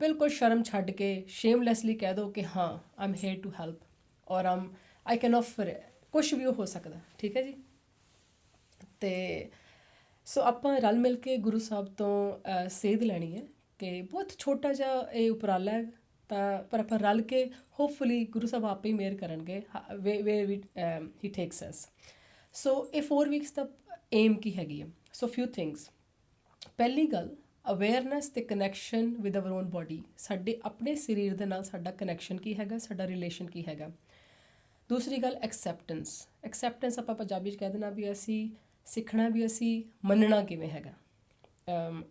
ਬਿਲਕੁਲ ਸ਼ਰਮ ਛੱਡ ਕੇ ਸ਼ੇਮਲੈਸਲੀ ਕਹਿ ਦਿਓ ਕਿ ਹਾਂ I am here to help, ਔਰ ਆਈ ਕੈਨ ਆਫਰ, ਕੁਛ ਵੀ ਉਹ ਹੋ ਸਕਦਾ, ਠੀਕ ਹੈ ਜੀ। ਅਤੇ ਸੋ ਆਪਾਂ ਰਲ ਮਿਲ ਕੇ ਗੁਰੂ ਸਾਹਿਬ ਤੋਂ ਸੇਧ ਲੈਣੀ ਹੈ ਕਿ ਬਹੁਤ ਛੋਟਾ ਜਿਹਾ ਇਹ ਉਪਰਾਲਾ ਹੈ, ਤਾਂ ਪਰ ਆਪਾਂ ਰਲ ਕੇ ਹੋਪਫੁਲੀ ਗੁਰੂ ਸਾਹਿਬ ਆਪੇ ਹੀ ਮਿਹਰ ਕਰਨਗੇ ਵੇ ਹੀ ਟੇਕਸ ਅਸ। ਸੋ ਇਹ 4 ਵੀਕਸ ਦਾ ਏਮ ਕੀ ਹੈਗੀ ਹੈ? So few things. ਪਹਿਲੀ ਗੱਲ, ਅਵੇਅਰਨੈਸ ਅਤੇ connection with our own body, ਸਾਡੇ ਆਪਣੇ ਸਰੀਰ ਦੇ ਨਾਲ ਸਾਡਾ ਕਨੈਕਸ਼ਨ ਕੀ ਹੈਗਾ, ਸਾਡਾ ਰਿਲੇਸ਼ਨ ਕੀ ਹੈਗਾ। ਦੂਸਰੀ ਗੱਲ, ਐਕਸੈਪਟੈਂਸ। ਐਕਸੈਪਟੈਂਸ ਆਪਾਂ ਪੰਜਾਬੀ 'ਚ ਕਹਿ ਦੇਣਾ ਵੀ ਅਸੀਂ ਸਿੱਖਣਾ ਵੀ ਅਸੀਂ ਮੰਨਣਾ ਕਿਵੇਂ ਹੈਗਾ।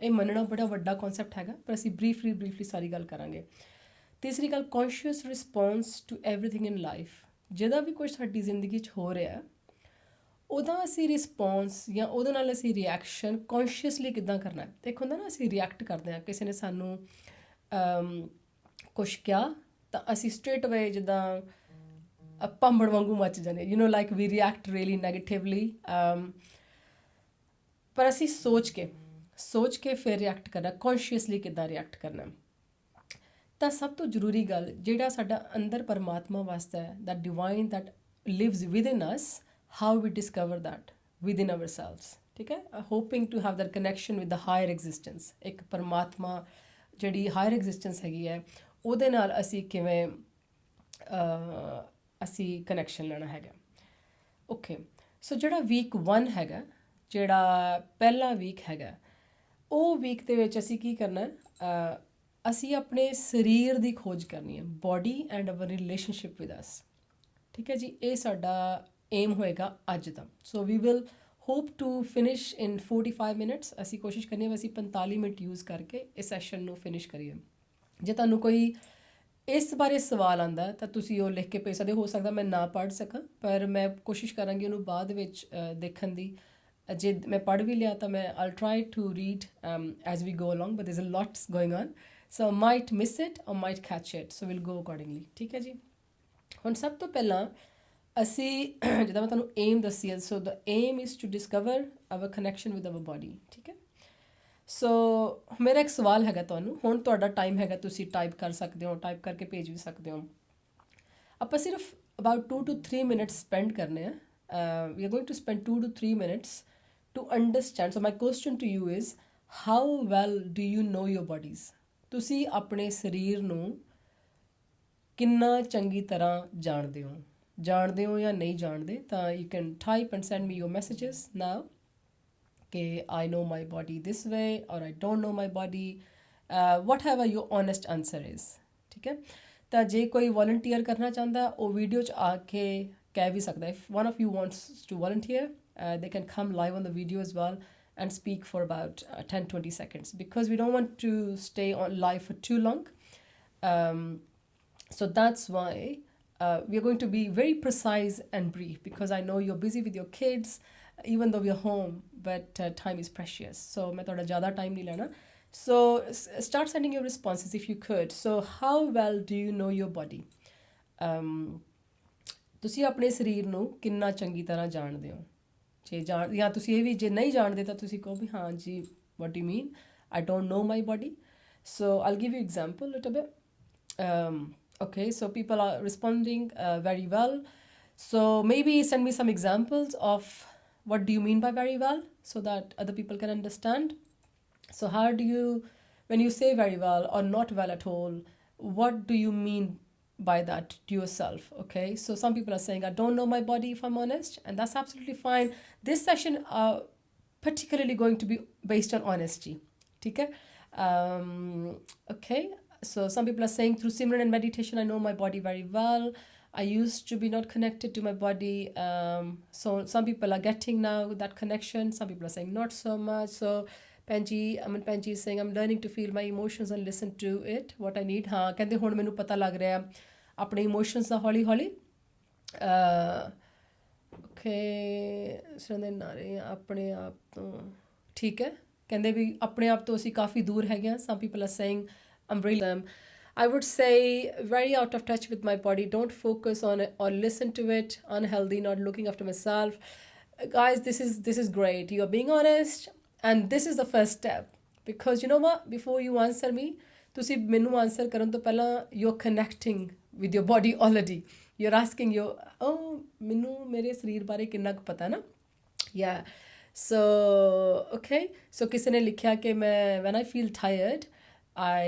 ਇਹ ਮੰਨਣਾ ਬੜਾ ਵੱਡਾ ਕੌਨਸੈਪਟ ਹੈਗਾ, ਪਰ ਅਸੀਂ ਬਰੀਫਲੀ ਸਾਰੀ ਗੱਲ ਕਰਾਂਗੇ। ਤੀਸਰੀ ਗੱਲ, conscious response to everything in life. ਜਿਹਦਾ ਵੀ ਕੁਛ ਸਾਡੀ ਜ਼ਿੰਦਗੀ 'ਚ ਹੋ ਰਿਹਾ, ਉਹਦਾ ਅਸੀਂ ਰਿਸਪੌਂਸ ਜਾਂ ਉਹਦੇ ਨਾਲ ਅਸੀਂ ਰਿਐਕਸ਼ਨ ਕੌਨਸ਼ੀਅਸਲੀ ਕਿੱਦਾਂ ਕਰਨਾ ਹੈ। ਇੱਕ ਹੁੰਦਾ ਨਾ ਅਸੀਂ ਰਿਐਕਟ ਕਰਦੇ ਹਾਂ, ਕਿਸੇ ਨੇ ਸਾਨੂੰ ਕੁਛ ਕਿਹਾ ਤਾਂ ਅਸੀਂ ਸਟ੍ਰੇਟ ਅਵੇ ਜਿੱਦਾਂ ਭਾਂਬੜ ਵਾਂਗੂ ਮੱਚ ਜਾਂਦੇ, ਲਾਈਕ ਵੀ ਰਿਐਕਟ ਰੀਅਲੀ ਨੈਗੇਟਿਵਲੀ। ਪਰ ਅਸੀਂ ਸੋਚ ਕੇ ਫਿਰ ਰਿਐਕਟ ਕਰਨਾ, ਕੌਨਸ਼ੀਅਸਲੀ ਕਿੱਦਾਂ ਰਿਐਕਟ ਕਰਨਾ। ਤਾਂ ਸਭ ਤੋਂ ਜ਼ਰੂਰੀ ਗੱਲ, ਜਿਹੜਾ ਸਾਡਾ ਅੰਦਰ ਪਰਮਾਤਮਾ ਵਾਸਤਾ ਹੈ, that divine that lives within us, how we discover that within ourselves, ਠੀਕ ਹੈ। Hoping to have that connection with the higher existence, ਇੱਕ ਪਰਮਾਤਮਾ ਜਿਹੜੀ ਹਾਇਰ ਐਗਜ਼ਿਸਟੈਂਸ ਹੈਗੀ ਹੈ, ਉਹਦੇ ਨਾਲ ਅਸੀਂ ਕਿਵੇਂ ਅਸੀਂ ਕਨੈਕਸ਼ਨ ਲੈਣਾ ਹੈਗਾ। ਓਕੇ, ਸੋ ਜਿਹੜਾ ਵੀਕ 1 ਹੈਗਾ, ਜਿਹੜਾ ਪਹਿਲਾ ਵੀਕ ਹੈਗਾ, ਉਹ ਵੀਕ ਦੇ ਵਿੱਚ ਅਸੀਂ ਕੀ ਕਰਨਾ, ਅਸੀਂ ਆਪਣੇ ਸਰੀਰ ਦੀ ਖੋਜ ਕਰਨੀ ਹੈ, body and our relationship with us, ਠੀਕ ਹੈ ਜੀ। ਇਹ ਸਾਡਾ ਏਮ ਹੋਏਗਾ ਅੱਜ ਦਾ। So we will hope to finish in 45 minutes. ਅਸੀਂ ਕੋਸ਼ਿਸ਼ ਕਰਨੀ ਹੈ ਅਸੀਂ 45 ਮਿੰਟ ਯੂਜ਼ ਕਰਕੇ ਇਸ ਸੈਸ਼ਨ ਨੂੰ ਫਿਨਿਸ਼ ਕਰੀਏ। ਜੇ ਤੁਹਾਨੂੰ ਕੋਈ ਇਸ ਬਾਰੇ ਸਵਾਲ ਆਉਂਦਾ ਤਾਂ ਤੁਸੀਂ ਉਹ ਲਿਖ ਕੇ ਭੇਜ ਸਕਦੇ ਹੋ ਸਕਦਾ ਮੈਂ ਨਾ ਪੜ੍ਹ ਸਕਾਂ, ਪਰ ਮੈਂ ਕੋਸ਼ਿਸ਼ ਕਰਾਂਗੀ ਉਹਨੂੰ ਬਾਅਦ ਵਿੱਚ ਦੇਖਣ ਦੀ। ਜੇ ਮੈਂ ਪੜ੍ਹ ਵੀ ਲਿਆ ਤਾਂ ਮੈਂ I'll try to read as we go along, but there is a lots going on, so might miss it or might catch it, so will go accordingly, ਠੀਕ ਹੈ ਜੀ। ਹੁਣ ਸਭ ਤੋਂ ਪਹਿਲਾਂ ਅਸੀਂ ਜਿੱਦਾਂ ਮੈਂ ਤੁਹਾਨੂੰ ਏਮ ਦੱਸੀ ਹੈ, so the aim is to discover our connection with our body, ਠੀਕ ਹੈ। ਸੋ ਮੇਰਾ ਇੱਕ ਸਵਾਲ ਹੈਗਾ ਤੁਹਾਨੂੰ, ਹੁਣ ਤੁਹਾਡਾ ਟਾਈਮ ਹੈਗਾ, ਤੁਸੀਂ ਟਾਈਪ ਕਰ ਸਕਦੇ ਹੋ, ਟਾਈਪ ਕਰਕੇ ਭੇਜ ਵੀ ਸਕਦੇ ਹੋ। ਆਪਾਂ ਸਿਰਫ ਅਬਾਊਟ 2 to 3 ਮਿੰਟਸ ਸਪੈਂਡ ਕਰਨੇ ਆ। We are going to spend 2 to 3 minutes to understand. So my question to you is, how well do you know your bodies? ਤੁਸੀਂ ਆਪਣੇ ਸਰੀਰ ਨੂੰ ਕਿੰਨਾ ਚੰਗੀ ਤਰ੍ਹਾਂ ਜਾਣਦੇ ਹੋ ਜਾਂ ਨਹੀਂ ਜਾਣਦੇ? ਤਾਂ you can type and send me your messages now ਕਿ I know my body this way or I don't know my body, whatever your honest answer is, ਠੀਕ ਹੈ। ਤਾਂ ਜੇ ਕੋਈ ਵੋਲੰਟੀਅਰ ਕਰਨਾ ਚਾਹੁੰਦਾ ਉਹ ਵੀਡੀਓ 'ਚ ਆ ਕੇ ਕਹਿ ਵੀ ਸਕਦਾ। If one of you wants to volunteer, they can come live on the video as well and speak for about 10-20 seconds, because we don't want to stay on live for too long. So that's why we are going to be very precise and brief, because I know you're busy with your kids, even though we're home, but time is precious. So मैं थोड़ा ज़्यादा time नहीं लेना. So start sending your responses if you could. So how well do you know your body? ਤੁਸੀਂ ਆਪਣੇ ਸਰੀਰ ਨੂੰ ਕਿੰਨਾ ਚੰਗੀ ਤਰ੍ਹਾਂ ਜਾਣਦੇ ਹੋ? ਜੇ ਜਾਂ ਤੁਸੀਂ ਇਹ ਵੀ ਜੇ ਨਹੀਂ ਜਾਣਦੇ ਤਾਂ ਤੁਸੀਂ ਕਹੋ ਵੀ ਹਾਂ ਜੀ, what do you mean? I don't know my body. So I'll give you example a little bit. Okay, so people are responding very well. So maybe send me some examples of what do you mean by very well, so that other people can understand. So how do you, when you say very well or not well at all, what do you mean by that to yourself? Okay, so some people are saying I don't know my body, if I'm honest, and that's absolutely fine. This session particularly going to be based on honesty, okay. Okay, so some people are saying through Simran and meditation I know my body very well. I used to be not connected to my body, so some people are getting now that connection, some people are saying not so much. So Penji is saying I'm learning to feel my emotions and listen to it, what I need. हाँ कहते हुण मैनू पता लग रहा अपने emotions ਦਾ ਹੌਲੀ ਹੌਲੀ। ਓਕੇ, ਸੁਣਦੇ ਨਾ ਰਹੇ ਆਪਣੇ ਆਪ ਤੋਂ, ਠੀਕ ਹੈ। ਕਹਿੰਦੇ ਵੀ ਆਪਣੇ ਆਪ ਤੋਂ ਅਸੀਂ ਕਾਫੀ ਦੂਰ ਹੈਗੇ ਹਾਂ। Some people are saying I'm really I would say very out of touch with my body, don't focus on it or listen to it, unhealthy, not looking after myself. Guys, this is great, you are being honest, and this is the first step, because you know what, before you answer me ਤੁਸੀਂ ਮੈਨੂੰ answer ਕਰਨ ਤੋਂ ਪਹਿਲਾਂ you are connecting with your body already, you are asking ਯੋ ਮੈਨੂੰ ਮੇਰੇ ਸਰੀਰ ਬਾਰੇ ਕਿੰਨਾ ਕੁ ਪਤਾ ਨਾ। Yeah. So, okay. So, ਕਿਸੇ ਨੇ ਲਿਖਿਆ ਕਿ ਮੈਂ when I feel tired, I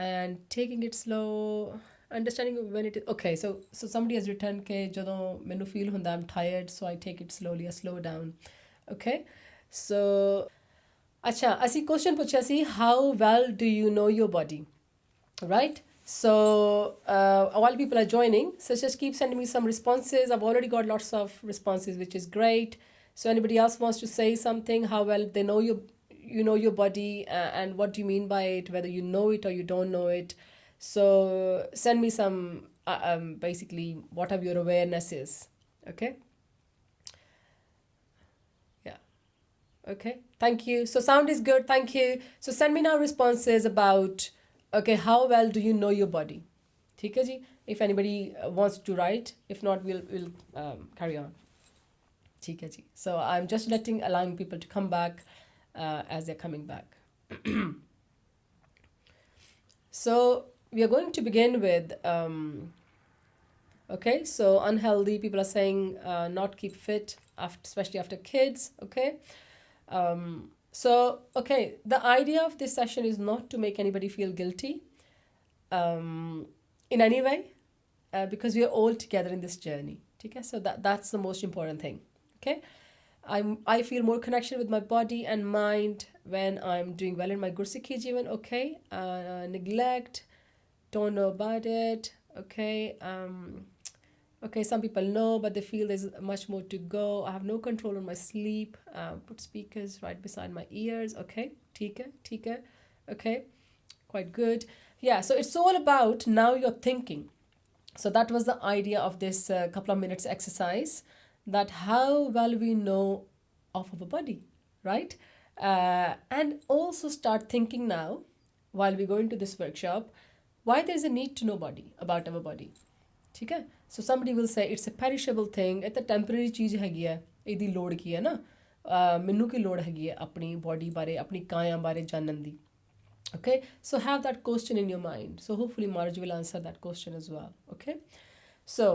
am taking it slow, understanding when it is okay. So somebody has written ਕਿ ਜਦੋਂ ਮੈਨੂੰ feel ਹੁੰਦਾ I'm tired, so I take it slowly, I slow down. Okay. So, ਅੱਛਾ ਅਸੀਂ question ਪੁੱਛਿਆ ਸੀ how well do you know your body, right? So while people are joining, so just keep sending me some responses. I've already got lots of responses, which is great. So anybody else wants to say something, how well they know you know your body, and what do you mean by it, whether you know it or you don't know it. So send me some basically whatever your awareness is. Okay. Yeah. Okay, thank you. So sound is good, thank you. So send me now responses about okay, how well do you know your body? ठीक है जी, if anybody wants to write, if not we'll carry on. ठीक है जी. So I'm just allowing people to come back as they're coming back. So we are going to begin with okay, so unhealthy people are saying not keep fit especially after kids. Okay. So, okay, the idea of this session is not to make anybody feel guilty in any way, because we are all together in this journey. Okay? So that's the most important thing. Okay, I feel more connection with my body and mind when I'm doing well in my Gursikhi Jivan. Okay, neglect, don't know about it. Okay, okay, some people know, but they feel there's much more to go. I have no control on my sleep. Put speakers right beside my ears. Okay, tika. Okay, quite good. Yeah, so it's all about now you're thinking. So that was the idea of this couple of minutes exercise, that how well we know of our body, right? And also start thinking now, while we go into this workshop, why there's a need to know about our body. ठीक है. So somebody will say it's a perishable thing, ਇਹ ਤਾਂ temporary ਚੀਜ਼ ਹੈਗੀ ਹੈ, ਇਹਦੀ ਲੋੜ ਕੀ ਹੈ ਨਾ, ਮੈਨੂੰ ਕੀ ਲੋੜ ਹੈਗੀ ਹੈ ਆਪਣੀ ਬੋਡੀ ਬਾਰੇ, ਆਪਣੀ ਕਾਇਆ ਬਾਰੇ ਜਾਣਨ ਦੀ. Okay, so have that question in your mind. So hopefully Marj will answer that question as well. Okay, so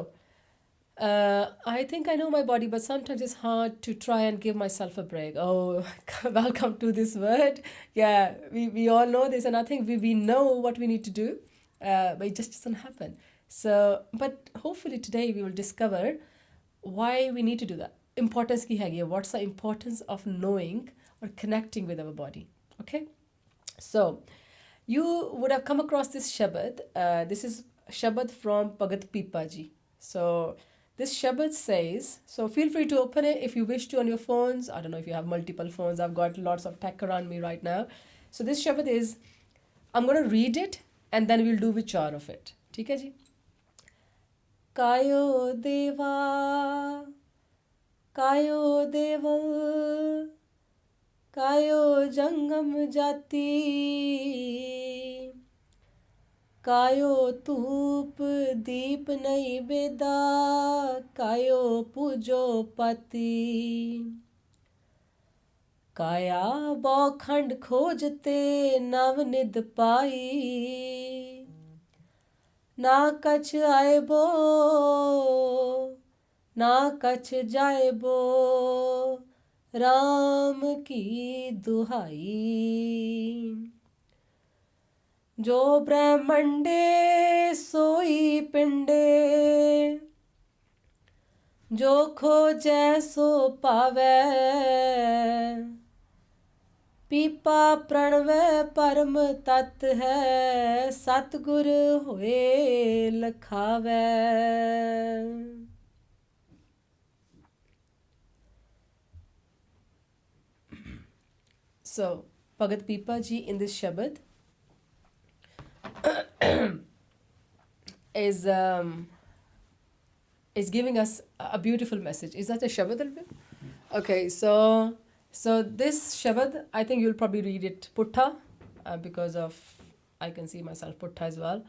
I think I know my body, but sometimes it's hard to try and give myself a break. Oh, welcome to this word. Yeah, we all know this, and I think we know what we need to do, but it just doesn't happen. So, but hopefully today we will discover why we need to do that. Importance ki hai, what's the importance of knowing or connecting with our body. Okay, so you would have come across this Shabad. This is Shabad from Bhagat Pipa Ji. So this Shabad says, so feel free to open it if you wish to on your phones. I don't know if you have multiple phones. I've got lots of tech around me right now. So this Shabad is, I'm going to read it and then we'll do vichar of it. ठीक है जी. कायो देवा कायो देवल कायो जंगम जाति कायो तूप दीप नहीं बेदा कायो पूजो पति काया बौखंड खोजते नवनिध पाई ना कछ आएबो ना कछ जाएबो राम की दुहाई जो ब्रह्मंडे सोई पिंडे जो खोजै सो पावै पीपा प्रणवै परम तत् है सतगुर होए लखावै. So Bhagat Pipa Ji in this Shabad is giving us a beautiful message. Is that a Shabad? Okay, so this Shabad, I think you'll probably read it Putta, because of, I can see myself Putta as well.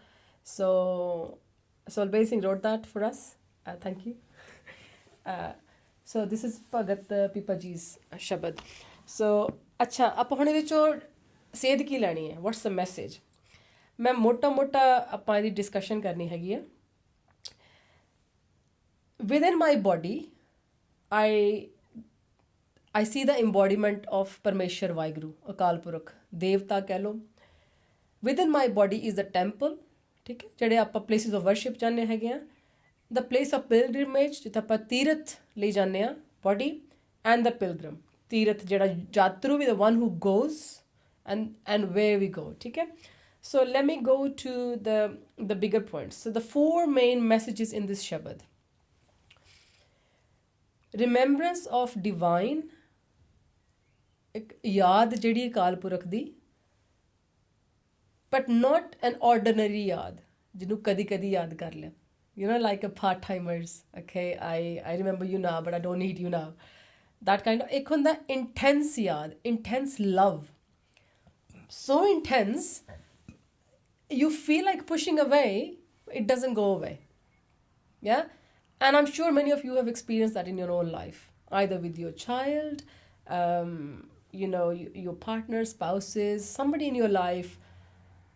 So Albay Singh wrote that for us. Thank you. So this is Bhagat Pipa Ji's Shabad. So, अच्छा, आप हुणे विचों सेध की लैनी है. What's the message? मैं मोटा ਆਪਾਂ ਇਹਦੀ ਡਿਸਕਸ਼ਨ ਕਰਨੀ ਹੈਗੀ ਹੈ। Within my body, I see the embodiment of Parmeshwar Vaheguru, Akal Purakh, Devta ਕਹਿ ਲਓ। Within my body is the temple, ਠੀਕ ਹੈ, ਜਿਹੜੇ ਆਪਾਂ places of worship ਜਾਂਦੇ ਹੈਗੇ ਆ, the place of pilgrimage, ਜਿੱਥੇ ਆਪਾਂ ਤੀਰਥ ਲਈ ਜਾਂਦੇ ਆ, body, and the pilgrim, ਤੀਰਥ ਜਿਹੜਾ ਯਾਤਰੂ ਵੀ the one who goes and where we go, ਠੀਕ ਹੈ। So let me go to the bigger points. So the four main messages in this Shabad. Remembrance of divine, ਇੱਕ ਯਾਦ ਜਿਹੜੀ ਅਕਾਲ ਪੁਰਖ ਦੀ, but not an ordinary ਯਾਦ ਜਿਹਨੂੰ ਕਦੀ ਕਦੀ ਯਾਦ ਕਰ ਲਿਆ, you know, like a part-timers, okay, I remember you now but I don't need you now, that kind of। ਇੱਕ ਹੁੰਦਾ intense ਯਾਦ, intense love, so intense you feel like pushing away, it doesn't go away, yeah। And I'm sure many of you have experienced that in your own life, either with your child, you know, your partner, spouses, somebody in your life,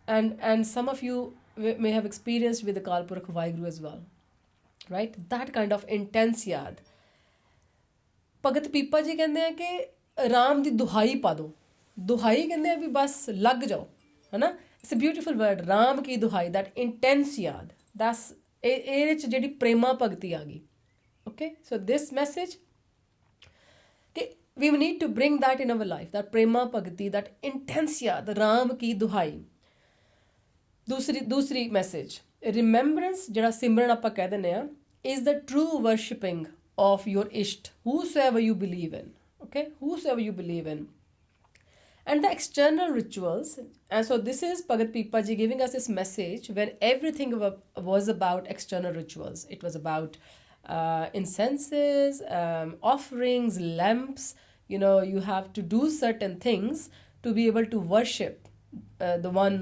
and some of you may have experienced with the Akal Purakh Vaheguru as well, right? That kind of intense yaad। ਭਗਤ ਪੀਪਾ ਜੀ ਕਹਿੰਦੇ ਆ ਕਿ ਰਾਮ ਦੀ ਦੁਹਾਈ ਪਾ ਦਿਓ, ਦੁਹਾਈ ਕਹਿੰਦੇ ਆ ਵੀ ਬਸ ਲੱਗ ਜਾਓ, ਹੈ ਨਾ। It's a beautiful word, Ram ਕੀ ਦੁਹਾਈ, ਦੈਟ ਇੰਟੈਂਸ ਯਾਦ, ਦੈਟਸ ਇਹਦੇ 'ਚ ਜਿਹੜੀ ਪ੍ਰੇਮਾ ਭਗਤੀ ਆ ਗਈ, ਓਕੇ। ਸੋ ਦਿਸ ਮੈਸੇਜ ਕਿ we need to bring that in our life, that prema bhakti, that intense yaad, Ram ki duhai। ਦੂਸਰੀ ਮੈਸੇਜ, ਰਿਮੈਂਬਰੈਂਸ ਜਿਹੜਾ ਸਿਮਰਨ ਆਪਾਂ ਕਹਿ ਦਿੰਦੇ ਆ, is the true worshipping of your ishт, whosoever you believe in, okay, whosoever you believe in, and the external rituals। And so this is Bhagat Pipa ji giving us this message when everything was about external rituals. It was about incenses, offerings, lamps, you know, you have to do certain things to be able to worship the one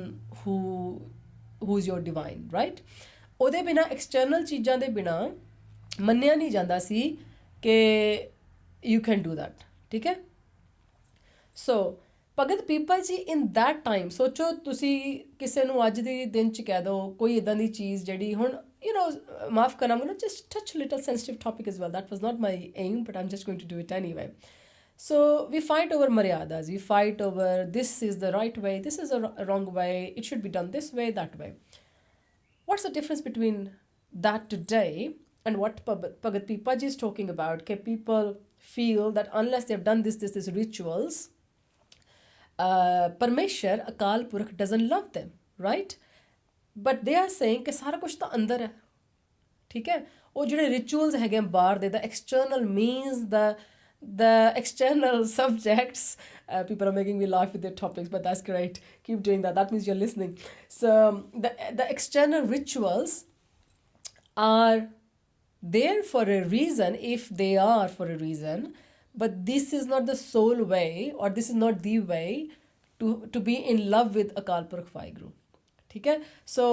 who's your divine, right? ਉਹਦੇ ਬਿਨਾ external ਚੀਜ਼ਾਂ ਦੇ ਬਿਨਾ ਮੰਨਿਆ ਨਹੀਂ ਜਾਂਦਾ ਸੀ ਕਿ you can do that, ਠੀਕ ਹੈ। ਸੋ ਭਗਤ ਪੀਪਾ ਜੀ ਇਨ ਦੈਟ ਟਾਈਮ, ਸੋਚੋ ਤੁਸੀਂ ਕਿਸੇ ਨੂੰ ਅੱਜ ਦੇ ਦਿਨ 'ਚ ਕਹਿ ਦਿਓ ਕੋਈ ਇੱਦਾਂ ਦੀ ਚੀਜ਼ ਜਿਹੜੀ ਹੁਣ, you know, ਮਾਫ ਕਰਨਾ, I'm going to just touch a little sensitive topic as well, that was not my aim but I'm just going to do it anyway। So we fight over maryadas, we fight over this is the right way, this is a wrong way, it should be done this way, that way। What's the difference between that today and what Bhagat Pipa ji is talking about? Okay, people feel that unless they've done this rituals, Parmeshwar, Akal Purakh doesn't love them, right? But they are saying ਕਿ ਸਾਰਾ ਕੁਝ ਤਾਂ ਅੰਦਰ ਹੈ, ਠੀਕ ਹੈ। ਉਹ ਜਿਹੜੇ ਰਿਚੁਅਲਸ ਹੈਗੇ ਬਾਹਰ ਦੇ, the external means, the external subjects, people are making me laugh with their topics, but that's great, keep doing that means you're listening। So the external rituals are there for a reason, if they are for a reason, but this is not the sole way, or this is not the way to be in love with Akal Purakh Vaheguru, ਠੀਕ ਹੈ। ਸੋ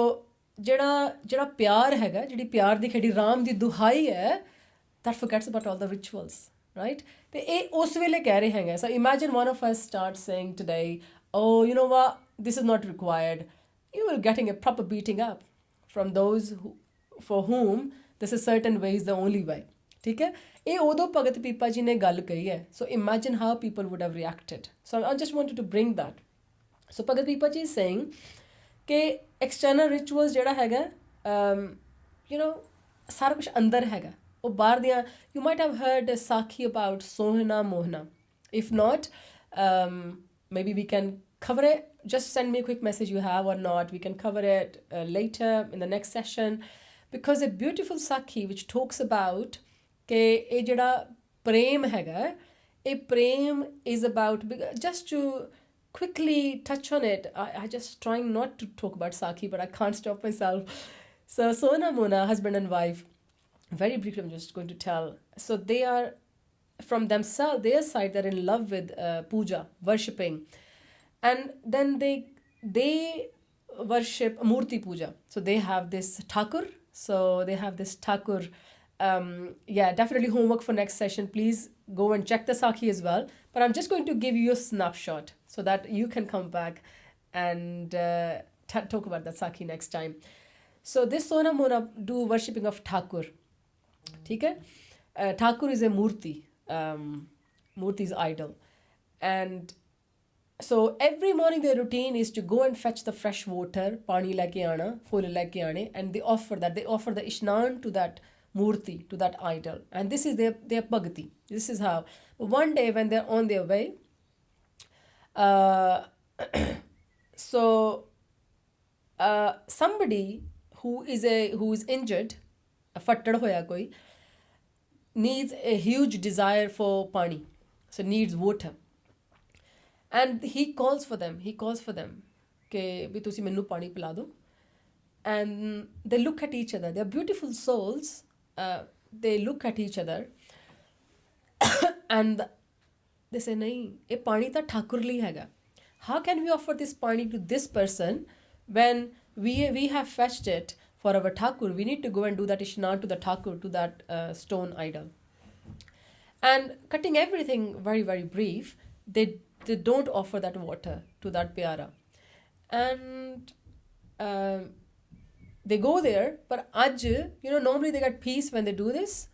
ਜਿਹੜਾ ਪਿਆਰ ਹੈਗਾ, ਜਿਹੜੀ ਪਿਆਰ ਦੀ ਖੇੜੀ ਰਾਮ ਦੀ ਦੁਹਾਈ ਹੈ, that forgets about all the rituals, right? ਤੇ ਇਹ ਉਸ ਵੇਲੇ ਕਹਿ ਰਹੇ ਹੈਗੇ। So imagine one of us starts saying today, oh, you know what, this is not required, you will getting a proper beating up from those for whom this is certain way is the only way, ਠੀਕ ਹੈ। ਇਹ ਉਦੋਂ ਭਗਤ ਪੀਪਾ ਜੀ ਨੇ ਗੱਲ ਕਹੀ ਹੈ। So imagine how people would have reacted। So I just wanted to bring that। So Bhagat Pipa ji is saying ਕਿ external rituals ਜਿਹੜਾ ਹੈਗਾ, you know, ਸਾਰਾ ਕੁਝ ਅੰਦਰ ਹੈਗਾ, ਉਹ ਬਾਹਰ ਦੀਆਂ। You might have heard a sakhi about Sohna Mohna, if not, maybe we can cover it, just send me a quick message you have or not, we can cover it later in the next session, because a beautiful sakhi which talks about ਕਿ ਇਹ ਜਿਹੜਾ ਪ੍ਰੇਮ ਹੈਗਾ, ਇਹ ਪ੍ਰੇਮ is about, just to quickly touch on it, I just trying not to talk about Sakhi, but I can't stop myself. So Sohna Mohna, husband and wife, very briefly I'm just going to tell. So they are from themselves, their side, they're in love with puja, worshipping, and then they worship Murti puja. So they have this Thakur. So they have this Thakur. Yeah, definitely homework for next session. Please go and check the Sakhi as well. But I'm just going to give you a snapshot so that you can come back and talk about that Sakhi next time. So this Sona Mona do worshipping of Thakur. ठीक है? Thakur is a Murti. Murti is idol. And so every morning their routine is to go and fetch the fresh water, pani leke aana, phul leke aane, and they offer that. They offer the ishnan to that Murti, to that idol. And this is their bhakti. This is how. One day when they're on their way, so somebody who is injured, fattad hoya koi, needs a huge desire for pani, so needs water, and he calls for them ke bhi tusi mainu pani pila do. And they look at each other, they're beautiful souls. They look at each other and they say nahi, ye pani ta Thakur li haiga. How can we offer this pani to this person when we have fetched it for our Thakur? We need to go and do that ishnan to the Thakur, to that stone idol. And cutting everything very, very brief, they don't offer that water to that pyara. And they go there, but aj, normally they get peace when they do this.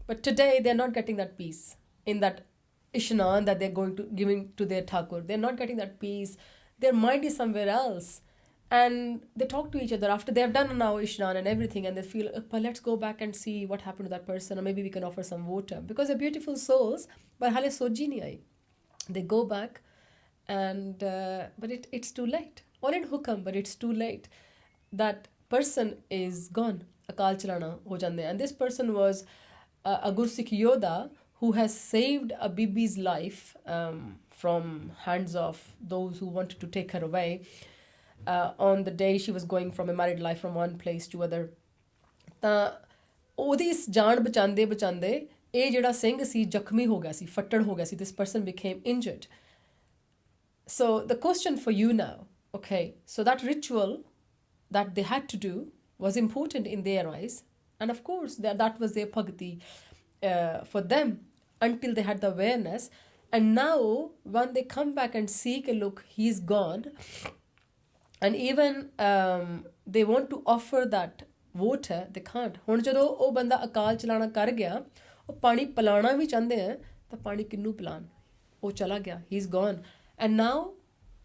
But today they're not getting that peace in that ishnan that they're giving to their Thakur. They're not getting that peace. Their mind is somewhere else. And they talk to each other after they've done now ishnan and everything, and they feel, but let's go back and see what happened to that person, or maybe we can offer some water, because they're beautiful souls, but hale soji nahi aayi. They go back, and but it's too late. All in hukam, but it's too late. That person is gone. Akal chalana ho jande. And this person was a Gursikh Yoda who has saved a Bibi's life from hands of those who wanted to take her away. On the day she was going from a married life from one place to other. ਤਾਂ ਉਹਦੀ ਇਸ ਜਾਨ ਬਚਾਉਂਦੇ ਬਚਾਉਂਦੇ ਇਹ ਜਿਹੜਾ ਸਿੰਘ ਸੀ ਜ਼ਖਮੀ ਹੋ ਗਿਆ ਸੀ, ਫੱਟੜ ਹੋ ਗਿਆ ਸੀ. This person became injured. So the question for you now, okay, so that ritual that they had to do was important in their eyes, and of course that was their bhakti for them until they had the awareness. And now when they come back and see, look, he's gone, and even they want to offer that water, they can't. ਹੁਣ ਜਦੋਂ ਉਹ ਬੰਦਾ ਅਕਾਲ ਚਲਾਣਾ ਕਰ ਗਿਆ, ਉਹ ਪਾਣੀ ਪਿਲਾਣਾ ਵੀ ਚਾਹੁੰਦੇ ਆ, ਤਾਂ ਪਾਣੀ ਕਿਹਨੂੰ ਪਿਲਾਣ? ਉਹ ਚਲਾ ਗਿਆ, he is gone. And now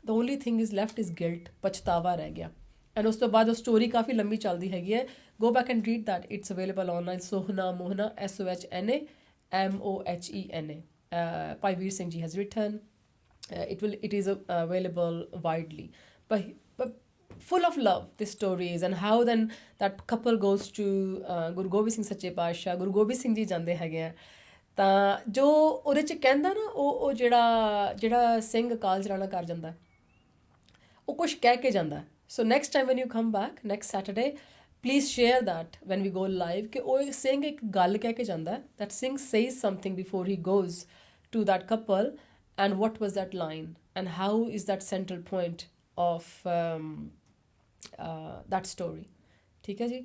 the only thing is left is guilt, ਪਛਤਾਵਾ ਰਹਿ ਗਿਆ. And ਉਸ ਤੋਂ ਬਾਅਦ ਉਹ ਸਟੋਰੀ ਕਾਫੀ ਲੰਬੀ ਚੱਲਦੀ ਹੈਗੀ ਹੈ. Go back and read that. It's available online. Sohna Mohna, Sohna Mohena. Bhai Veer Singh Ji has written. It is available widely. But full of love, this story is, and how then that couple goes to Guru Gobind Singh Sache Paatshah. Guru Gobind Singh Ji ਜਾਂਦੇ ਹੈਗੇ ਆ, ਤਾਂ ਜੋ ਉਹਦੇ 'ਚ ਕਹਿੰਦਾ ਨਾ, ਉਹ ਜਿਹੜਾ ਸਿੰਘ ਅਕਾਲ ਚਲਾਣਾ ਕਰ ਜਾਂਦਾ, ਉਹ ਕੁਛ ਕਹਿ ਕੇ ਜਾਂਦਾ. So next time when you come back, next Saturday, please share that when we go live, ਕਿ ਉਹ ਸਿੰਘ ਇੱਕ ਗੱਲ ਕਹਿ ਕੇ ਜਾਂਦਾ. That Singh says something before he goes to that couple, and what was that line, and how is that central point of that story. ठीक है जी.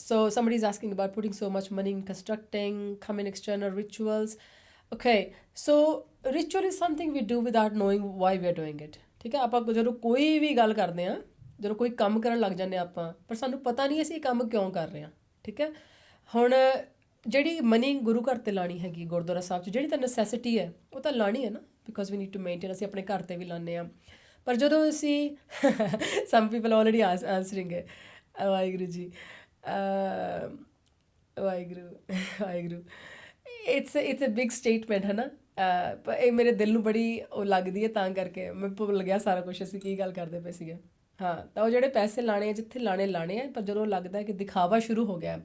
So somebody is asking about putting so much money in constructing, common external rituals. Okay, so ritual is something we do without knowing why we are doing it. ਠੀਕ ਹੈ, ਆਪਾਂ ਜਦੋਂ ਕੋਈ ਵੀ ਗੱਲ ਕਰਦੇ ਹਾਂ, ਜਦੋਂ ਕੋਈ ਕੰਮ ਕਰਨ ਲੱਗ ਜਾਂਦੇ ਆਪਾਂ, ਪਰ ਸਾਨੂੰ ਪਤਾ ਨਹੀਂ ਅਸੀਂ ਇਹ ਕੰਮ ਕਿਉਂ ਕਰ ਰਹੇ ਹਾਂ. ਠੀਕ ਹੈ, ਹੁਣ ਜਿਹੜੀ ਮਨੀ ਗੁਰੂ ਘਰ 'ਤੇ ਲਾਣੀ ਹੈਗੀ ਗੁਰਦੁਆਰਾ ਸਾਹਿਬ 'ਚ, ਜਿਹੜੀ ਤਾਂ ਨੈਸੈਸਿਟੀ ਹੈ ਉਹ ਤਾਂ ਲਾਣੀ ਹੈ ਨਾ, because we need to maintain. ਅਸੀਂ ਆਪਣੇ ਘਰ 'ਤੇ ਵੀ ਲਾਉਂਦੇ ਹਾਂ, ਪਰ ਜਦੋਂ ਅਸੀਂ ਸਮ ਪੀਪਲ ਆਲਰੇਡੀ ਆਂਸਰਿੰਗ ਹੈ. Waheguru ji, Waheguru. It's a big statement ਹੈ ਨਾ. ਪਰ ਇਹ ਮੇਰੇ ਦਿਲ ਨੂੰ ਬੜੀ ਉਹ ਲੱਗਦੀ ਹੈ, ਤਾਂ ਕਰਕੇ ਮੈਂ ਭੁੱਲ ਗਿਆ ਸਾਰਾ ਕੁਛ ਅਸੀਂ ਕੀ ਗੱਲ ਕਰਦੇ ਪਏ ਸੀਗੇ. ਹਾਂ, ਤਾਂ ਉਹ ਜਿਹੜੇ ਪੈਸੇ ਲਾਣੇ ਆ ਜਿੱਥੇ ਲਾਣੇ ਆ, ਪਰ ਜਦੋਂ ਲੱਗਦਾ ਕਿ ਦਿਖਾਵਾ ਸ਼ੁਰੂ ਹੋ ਗਿਆ,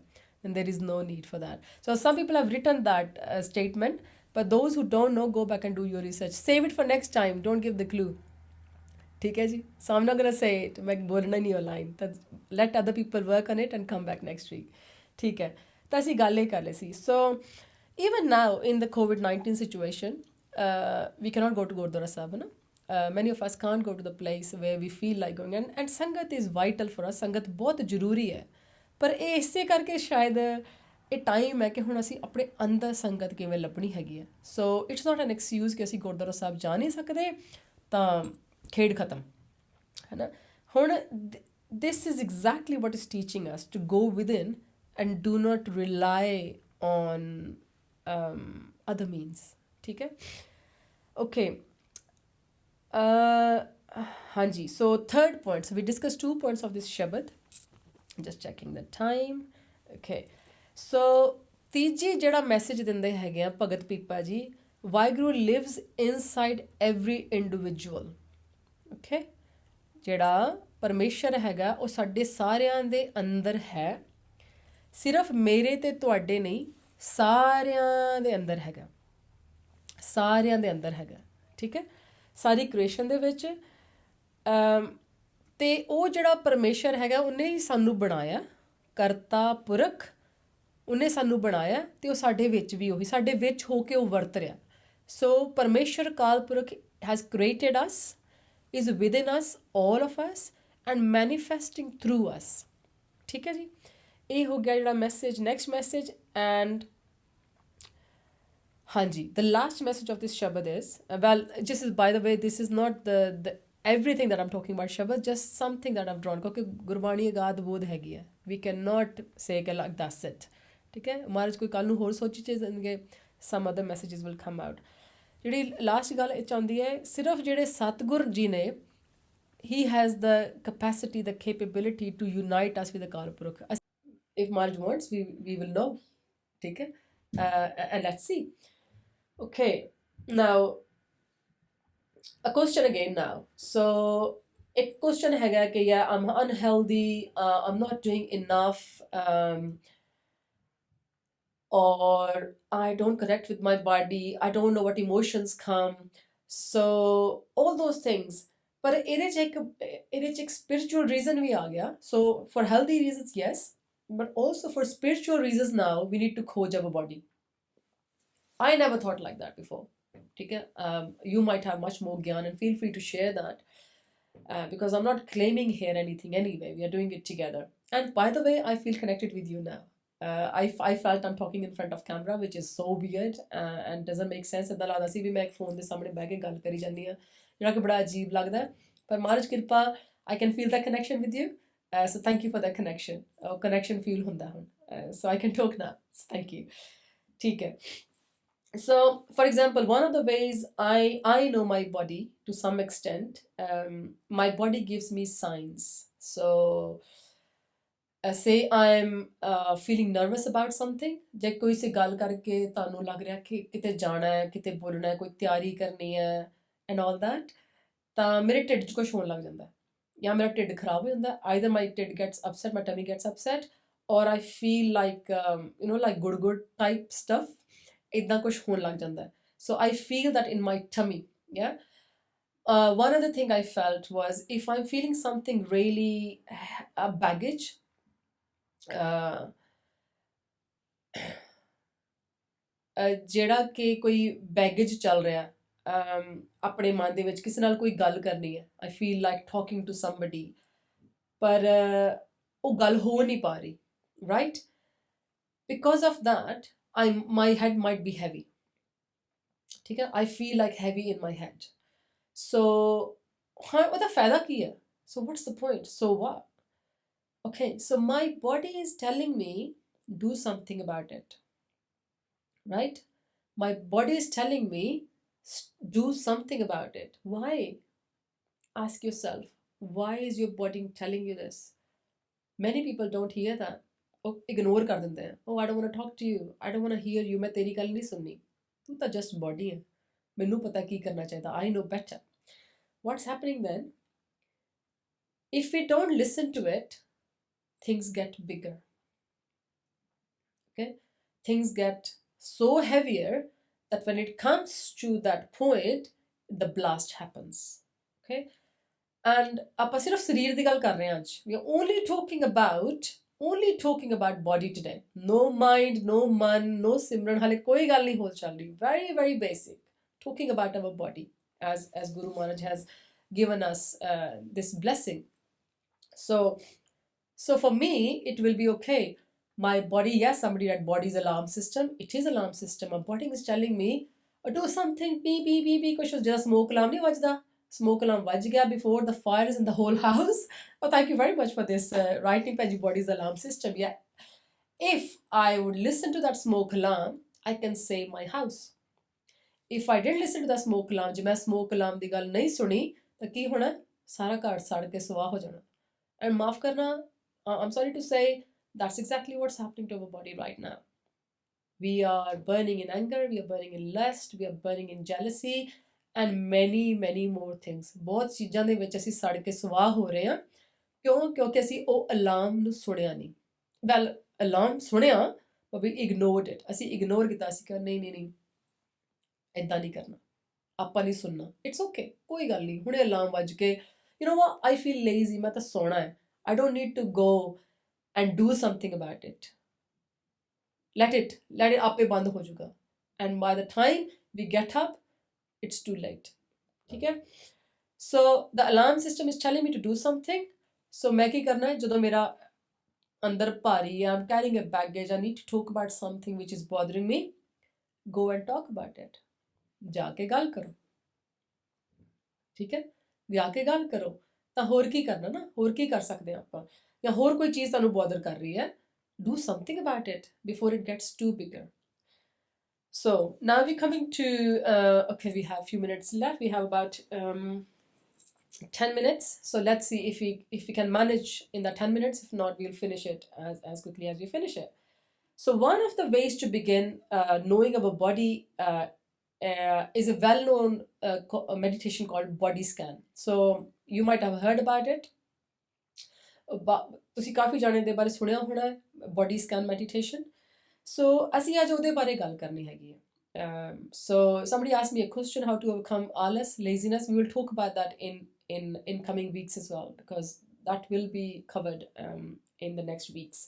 then there is no need for that. So some people have written that statement, but those who don't know, go back and do your research. Save it for next time, don't give the clue. ठीक है जी. So I'm not going to say it, मैं बोलना नहीं online. Let other people work on it and come back next week. ठीक है, ਤਾਂ ਅਸੀਂ ਗੱਲ ਇਹ ਕਰ ਲਈ ਸੀ. So even now in the COVID-19 situation, we cannot go to Gurdwara Sahib, na? Many of us can't go to the place where we feel like going, and ਸੰਗਤ is vital for us. ਸੰਗਤ ਬਹੁਤ ਜ਼ਰੂਰੀ ਹੈ, ਪਰ ਇਹ ਇਸੇ ਕਰਕੇ ਸ਼ਾਇਦ ਇਹ ਟਾਈਮ ਹੈ ਕਿ ਹੁਣ ਅਸੀਂ ਆਪਣੇ ਅੰਦਰ ਸੰਗਤ ਕਿਵੇਂ ਲੱਭਣੀ ਹੈਗੀ ਹੈ. So it's not N excuse ਕਿ ਅਸੀਂ ਗੁਰਦੁਆਰਾ ਸਾਹਿਬ ਜਾ ਨਹੀਂ ਸਕਦੇ ਤਾਂ ਖੇਡ ਖਤਮ, ਹੈ ਨਾ. ਹੁਣ this is exactly what is teaching us to go within and do not rely on other means. ठीक है? Okay. Hanji. So third point. So we discussed 2 points of this Shabad. Just checking the time. Okay. So ਤੀਜੀ ਜਿਹੜਾ message ਦਿੰਦੇ ਹੈਗੇ ਆ ਭਗਤ ਪੀਪਾ ਜੀ, Waheguru lives inside every individual. Okay, ਜਿਹੜਾ ਪਰਮੇਸ਼ਰ ਹੈਗਾ ਉਹ ਸਾਡੇ ਸਾਰਿਆਂ ਦੇ ਅੰਦਰ ਹੈ, ਸਿਰਫ ਮੇਰੇ ਤੇ ਤੁਹਾਡੇ ਨਹੀਂ, ਸਾਰਿਆਂ ਦੇ ਅੰਦਰ ਹੈਗਾ, ਸਾਰਿਆਂ ਦੇ ਅੰਦਰ ਹੈਗਾ. ਠੀਕ ਹੈ, ਸਾਰੀ ਕ੍ਰੀਏਸ਼ਨ ਦੇ ਵਿੱਚ. ਤੇ ਉਹ ਜਿਹੜਾ ਪਰਮੇਸ਼ਰ ਹੈਗਾ ਉਹਨੇ ਹੀ ਸਾਨੂੰ ਬਣਾਇਆ, ਕਰਤਾ ਪੁਰਖ, ਉਹਨੇ ਸਾਨੂੰ ਬਣਾਇਆ ਤੇ ਉਹ ਸਾਡੇ ਵਿੱਚ ਵੀ ਉਹੀ ਸਾਡੇ ਵਿੱਚ ਹੋ ਕੇ ਉਹ ਵਰਤ ਰਿਹਾ. ਸੋ Parmeshar Kaal Purakh has created us, is within us, all of us and manifesting through us. ਠੀਕ ਹੈ ਜੀ, ਇਹ ਹੋ ਗਿਆ ਜਿਹੜਾ ਮੈਸੇਜ. ਨੈਕਸਟ ਮੈਸੇਜ ਐਂਡ ਹਾਂਜੀ, the last message of this Shabad is, well, just is, by the way, this is not the everything that I'm talking about Shabad, just something that I've drawn, ਕਿਉਂਕਿ ਗੁਰਬਾਣੀ ਅਗਾਧ ਬੋਧ ਹੈਗੀ ਹੈ. We cannot say ਕਿ like that's it. ਠੀਕ ਹੈ, ਮਹਾਰਾਜ ਕੋਈ ਕੱਲ੍ਹ ਨੂੰ ਹੋਰ ਸੋਚੀ ਚੀਜ਼ ਦੇਣਗੇ, some other messages will come out. ਜਿਹੜੀ ਲਾਸਟ ਗੱਲ ਇਹ ਚਾਹੁੰਦੀ ਹੈ, ਸਿਰਫ ਜਿਹੜੇ ਸਤਿਗੁਰ ਜੀ ਨੇ, he has the capacity, the capability to unite us with the Akal Purukh. If Maharaj wants, we will know. ਠੀਕ ਹੈ, and let's see. Okay, now a question again now. So a question हैगा कि yeah, I'm unhealthy, I'm not doing enough, or I don't connect with my body, I don't know what emotions come, so all those things. पर ਇਹਦੇ 'ਚ ਇੱਕ spiritual reason ਵੀ ਆ ਗਿਆ. So for healthy reasons, yes, but also for spiritual reasons now, we need to khoj our body. I never thought like that before. Okay? You might have much more gyan and feel free to share that, because I'm not claiming here anything anyway. We are doing it together. And by the way, I feel connected with you now. I felt I'm talking in front of camera, which is so weird and doesn't make sense. ਏਦਾਂ ਲੱਗਦਾ ਸੀ ਵੀ ਮੈਂ ਇੱਕ phone ਦੇ ਸਾਹਮਣੇ ਬਹਿ ਕੇ ਗੱਲ ਕਰੀ ਜਾਂਦੀ ਹਾਂ, ਜਿਹੜਾ ਕਿ ਬੜਾ ਅਜੀਬ ਲੱਗਦਾ. ਪਰ ਮਹਾਰਾਜ ਕਿਰਪਾ, I can feel that connection with you. So thank you for that connection. Connection feel ਹੁੰਦਾ ਹੁਣ. So I can talk now. So thank you. ਠੀਕ ਹੈ. So, for example, one of the ways I know my body to some extent, my body gives me signs. So, say I'm feeling nervous about something, ਜੇ ਕੋਈ ਸੇ ਗੱਲ ਕਰਕੇ ਤੁਹਾਨੂੰ ਲੱਗ ਰਿਹਾ ਕਿ ਕਿਤੇ ਜਾਣਾ ਹੈ, ਕਿਤੇ ਬੋਲਣਾ ਹੈ, ਕੋਈ ਤਿਆਰੀ ਕਰਨੀ ਹੈ and all that, ਤਾਂ ਮੇਰੇ ਢਿੱਡ 'ਚ ਕੁਛ ਹੋਣ ਲੱਗ ਜਾਂਦਾ, ਜਾਂ ਮੇਰਾ ਢਿੱਡ ਖਰਾਬ ਹੋ ਜਾਂਦਾ. Either my ਢਿੱਡ gets upset, my tummy gets upset, or I feel like, like good type stuff. ਇੱਦਾਂ ਕੁਛ ਹੋਣ ਲੱਗ ਜਾਂਦਾ. So I feel that in my tummy. Yeah. One other thing I felt was, if I'm feeling something really baggage, ਜਿਹੜਾ ਕਿ ਕੋਈ baggage ਚੱਲ ਰਿਹਾ ਆਪਣੇ ਮਨ ਦੇ ਵਿੱਚ, ਕਿਸੇ ਨਾਲ ਕੋਈ ਗੱਲ ਕਰਨੀ ਹੈ, I feel like talking to somebody, ਪਰ ਉਹ ਗੱਲ ਹੋ ਨਹੀਂ ਪਾ ਰਹੀ, right? Because of that, my head might be heavy. ठीक है, I feel like heavy in my head. So ਉਹਦਾ ਫਾਇਦਾ ਕੀ ਹੈ? So what's the point? So what? Okay, so my body is telling me do something about it, right? My body is telling me do something about it. Why? Ask yourself, why is your body telling you this? Many people don't hear that. ਉਹ ignore ਕਰ ਦਿੰਦੇ ਆ. Oh, I don't want to talk to you, I don't want to hear you, ਮੈਂ ਤੇਰੀ ਗੱਲ ਨਹੀਂ ਸੁਣਨੀ, ਤੂੰ ਤਾਂ ਜਸਟ ਬੋਡੀ ਹੈ, ਮੈਨੂੰ ਪਤਾ ਕੀ ਕਰਨਾ ਚਾਹੀਦਾ, I know better. What's happening then? If we don't listen to it, things get bigger. Okay, things get so heavier that when it comes to that point, the blast happens. Okay, and ਆਪਾਂ ਸਿਰਫ ਸਰੀਰ ਦੀ ਗੱਲ ਕਰ ਰਹੇ ਹਾਂ ਅੱਜ. We are only talking about body today. No mind, no man, no simran, hale koi gal nahi ho chal rahi. Very, very basic. Talking about our body, as Guru Maharaj has given us this blessing. So for me, it will be okay. My body, yes, somebody at body's alarm system. It is alarm system. My body is telling me, do something, beep, beep, beep, beep. Kuch jada smoke alarm nahi vajda. smoke alarm ਵੱਜ ਗਿਆ before the fire is in the whole house. Oh, thank you very much for this writing Paji body's alarm system. Yeah, if I would listen to that smoke alarm, I can save my house. If I didn't listen to the smoke alarm, ਜੇ ਮੈਂ smoke alarm ਦੀ ਗੱਲ ਨਹੀਂ ਸੁਣੀ ਤਾਂ ਕੀ ਹੋਣਾ, ਸਾਰਾ ਘਰ ਸੜ ਕੇ ਸੁਆਹ ਹੋ ਜਾਣਾ. And ਮਾਫ ਕਰਨਾ, I'm sorry to say, that's exactly what's happening to our body right now. We are burning in anger, we are burning in lust, we are burning in jealousy, and many more things. ਬਹੁਤ ਚੀਜ਼ਾਂ ਦੇ ਵਿੱਚ ਅਸੀਂ ਸੜ ਕੇ ਸੁਆਹ ਹੋ ਰਹੇ ਹਾਂ. ਕਿਉਂ? ਕਿਉਂਕਿ ਅਸੀਂ ਉਹ ਅਲਾਰਮ ਨੂੰ ਸੁਣਿਆ ਨਹੀਂ. ਵੈਲ, ਅਲਾਰਮ ਸੁਣਿਆ, but we ignored it. ਅਸੀਂ ਇਗਨੋਰ ਕੀਤਾ, ਅਸੀਂ ਕਿਹਾ ਨਹੀਂ ਇੱਦਾਂ ਨਹੀਂ ਕਰਨਾ, ਆਪਾਂ ਨਹੀਂ ਸੁਣਨਾ. ਇਟਸ ਓਕੇ, ਕੋਈ ਗੱਲ ਨਹੀਂ. ਹੁਣੇ ਅਲਾਰਮ ਵੱਜ ਕੇ, you know what, I feel lazy, ਮੈਂ ਤਾਂ ਸੋਣਾ ਹੈ. I don't need to go and do something about it. Let it ਆਪੇ ਬੰਦ ਹੋ ਜਾਊਗਾ. And by the time we get up, it's too late. ਠੀਕ ਹੈ? So the alarm system is telling me to do something. So ਮੈਂ ਕੀ ਕਰਨਾ ਹੈ, ਜਦੋਂ ਮੇਰਾ ਅੰਦਰ ਭਾਰੀ ਹੈ, I'm carrying a baggage, I need to talk about something which is bothering me, go and talk about it. ਜਾ ਕੇ ਗੱਲ ਕਰੋ. ਠੀਕ ਹੈ? ਜਾ ਕੇ ਗੱਲ ਕਰੋ. ਤਾਂ ਹੋਰ ਕੀ ਕਰਨਾ ਨਾ, ਹੋਰ ਕੀ ਕਰ ਸਕਦੇ ਹਾਂ ਆਪਾਂ, ਜਾਂ ਹੋਰ ਕੋਈ ਚੀਜ਼ ਤੁਹਾਨੂੰ ਬੋਦਰ ਕਰ ਰਹੀ ਹੈ, do something about it before it gets too bigger. So now we're coming to okay, we have a few minutes left. We have about 10 minutes, so let's see if we can manage in the 10 minutes. If not, we'll finish it as quickly as we finish it. So one of the ways to begin knowing our body is a well-known meditation called body scan. So you might have heard about it. ਤੁਸੀਂ ਕਾਫੀ ਜਾਣੇ ਦੇ ਬਾਰੇ ਸੁਣਿਆ ਹੋਣਾ ਹੈ, body scan meditation. So ਅਸੀਂ ਅੱਜ ਉਹਦੇ ਬਾਰੇ ਗੱਲ ਕਰਨੀ ਹੈਗੀ ਹੈ. So somebody asked me a question, how to overcome alas, laziness. We will talk about that in coming weeks as well, because that will be covered in the next weeks.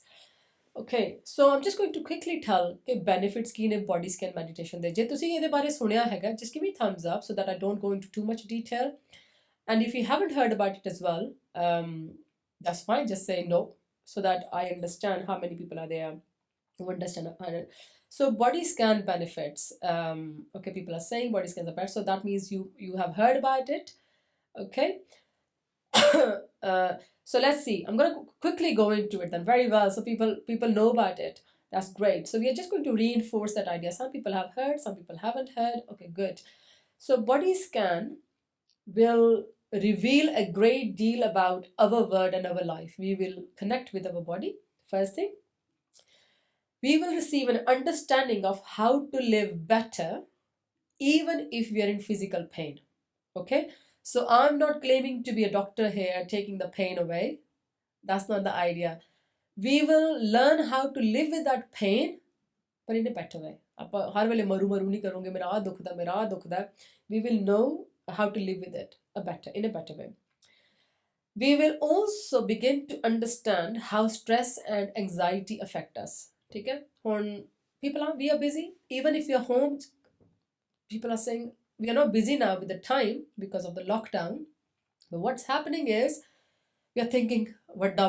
Okay, so I'm just going to quickly tell the benefits ਕੀ ਨੇ body scan meditation ਦੇ. ਜੇ ਤੁਸੀਂ ਇਹਦੇ ਬਾਰੇ ਸੁਣਿਆ ਹੈਗਾ, just give me thumbs up so that I don't go into too much detail. And if you haven't heard about it as well, that's fine, just say no, so that I understand how many people are there who understand about it. So body scan benefits. Okay, people are saying body scans are better, so that means you have heard about it. Okay. So let's see. I'm going to quickly go into it then. Very well. So people know about it. That's great. So we are just going to reinforce that idea. Some people have heard, some people haven't heard. Okay, good. So body scan will reveal a great deal about our world and our life. We will connect with our body, first thing. We will receive an understanding of how to live better even if we are in physical pain. Okay? So I'm not claiming to be a doctor here, taking the pain away. That's not the idea. We will learn how to live with that pain, but in a better way. ਹਰ ਵੇਲੇ ਮਰੂ ਨਹੀਂ ਕਰੋਗੇ, ਮੇਰਾ ਆ ਦੁਖਦਾ. We will know how to live with it in a better way. We will also begin to understand how stress and anxiety affect us. ठीक है? We are busy. Even if we are home, people are saying we are not busy now with the time because of the lockdown. But what's happening is we are thinking ਵੱਡਾ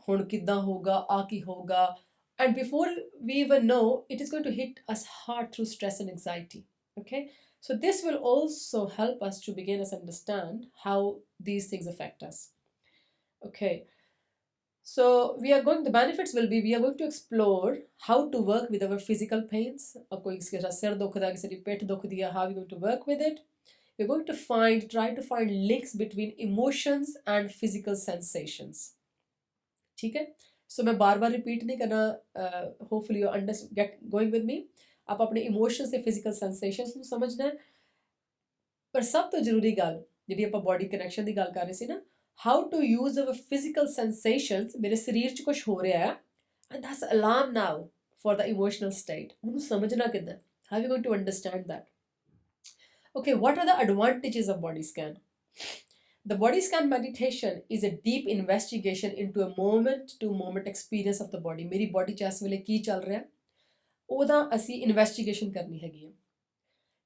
ਹੁਣ ਕਿੱਦਾਂ ਹੋਗਾ, ਆ ਕੀ ਹੋਗਾ. And before we even know, it is going to hit us hard through stress and anxiety. Okay? So this will also help us to begin to understand how these things affect us. Okay. So the benefits will be, we are going to explore how to work with our physical pains. Koi kisi sir dukhda, kisi pet dukhdi hai, how are we going to work with it? We're going to try to find links between emotions and physical sensations. ठीक है? So मैं बार repeat नहीं करना. Hopefully you get going with me. आप अपने emotions से physical sensations ਨੂੰ ਸਮਝਣਾ ਹੈ. ਪਰ ਸਭ ਤੋਂ ਜ਼ਰੂਰੀ ਗੱਲ ਜਿਹੜੀ ਆਪਾਂ body connection ਦੀ ਗੱਲ ਕਰ ਰਹੇ ਸੀ ਨਾ, how to use our physical sensations. ਮੇਰੇ ਸਰੀਰ 'ਚ ਕੁਝ ਹੋ ਰਿਹਾ ਹੈ, and that's alarm now for the emotional state. ਉਹਨੂੰ ਸਮਝਣਾ ਕਿੱਦਾਂ? How are you going to understand that? Okay, what are the advantages of body scan? The body scan meditation is a deep investigation into a moment-to-moment experience of the body. मेरी body 'ਚ ਇਸ ਵੇਲੇ ਕੀ ਚੱਲ ਰਿਹਾ, ਉਹਦਾ ਅਸੀਂ investigation ਕਰਨੀ ਹੈਗੀ ਹੈ.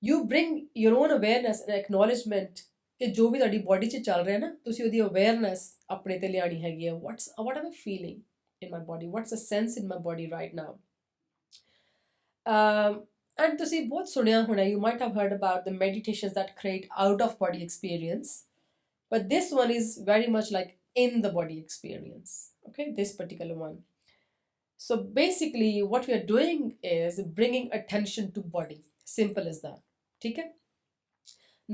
You bring your own awareness and acknowledgement ਕਿ ਜੋ ਵੀ ਤੁਹਾਡੀ ਬੋਡੀ 'ਚ ਚੱਲ ਰਿਹਾ ਨਾ, ਤੁਸੀਂ ਉਹਦੀ ਅਵੇਅਰਨੈਸ ਆਪਣੇ ਤੇ ਲਿਆਣੀ ਹੈਗੀ ਹੈ. What am I feeling in my body? What's the sense in my body right now? And ਤੁਸੀਂ ਬਹੁਤ ਸੁਣਿਆ ਹੋਣਾ, you might have heard about the meditations that create out of body experience, but this one is very much like in the body experience. Okay, this particular one. So basically what we are doing is bringing attention to body, simple as that. Okay,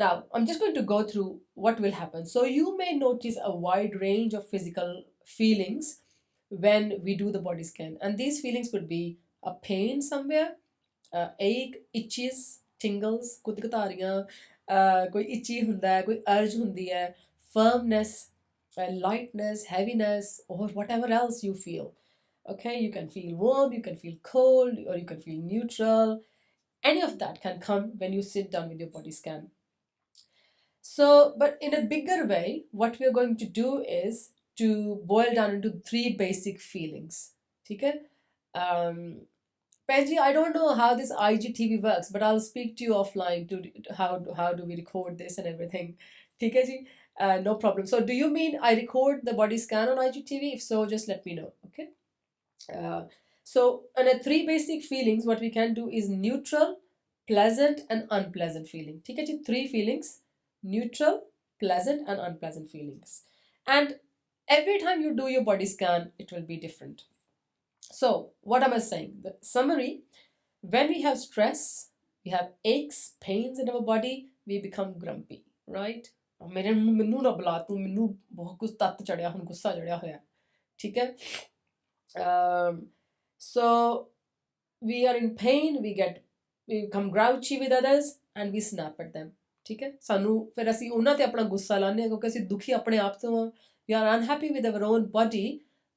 now I'm just going to go through what will happen. So you may notice a wide range of physical feelings when we do the body scan, and these feelings could be a pain somewhere, ache, itches, tingles, ਕੁਤਕਤਾਰੀਆਂ, ਕੋਈ itchy ਹੁੰਦਾ ਹੈ, ਕੋਈ urge ਹੁੰਦੀ ਹੈ, firmness, lightness, heaviness, or whatever else you feel. Okay, you can feel warm, you can feel cold, or you can feel neutral. Any of that can come when you sit down with your body scan. So, but in a bigger way, what we are going to do is to boil down into 3 basic feelings. Okay? Penji, I don't know how this IGTV works, but I'll speak to you offline to how do we record this and everything. ठीक है जी? No problem. So do you mean I record the body scan on IGTV? If so, just let me know. Okay. So and the 3 basic feelings, what we can do is neutral, pleasant, and unpleasant feeling. ठीक है जी? 3 feelings: neutral, pleasant, and unpleasant feelings. And every time you do your body scan, it will be different. So, what am I saying? The summary: when we have stress, we have aches, pains in our body, we become grumpy, right? ਮੈਨੂੰ ਨਾ ਬੁਲਾ ਤੂੰ, ਮੈਨੂੰ ਬਹੁਤ ਕੁਝ ਤੱਤ ਚੜਿਆ, ਹੁਣ ਗੁੱਸਾ ਚੜਿਆ ਹੋਇਆ, ਠੀਕ ਹੈ? So we are in pain, we become grouchy with others and we snap at them, ਠੀਕ ਹੈ? ਸਾਨੂੰ ਫਿਰ ਅਸੀਂ ਉਹਨਾਂ ਤੇ ਆਪਣਾ ਗੁੱਸਾ ਲਾਉਂਦੇ ਹਾਂ ਕਿਉਂਕਿ ਅਸੀਂ ਦੁਖੀ ਆਪਣੇ ਆਪ ਤੋਂ ਹਾਂ. We are unhappy with our own body,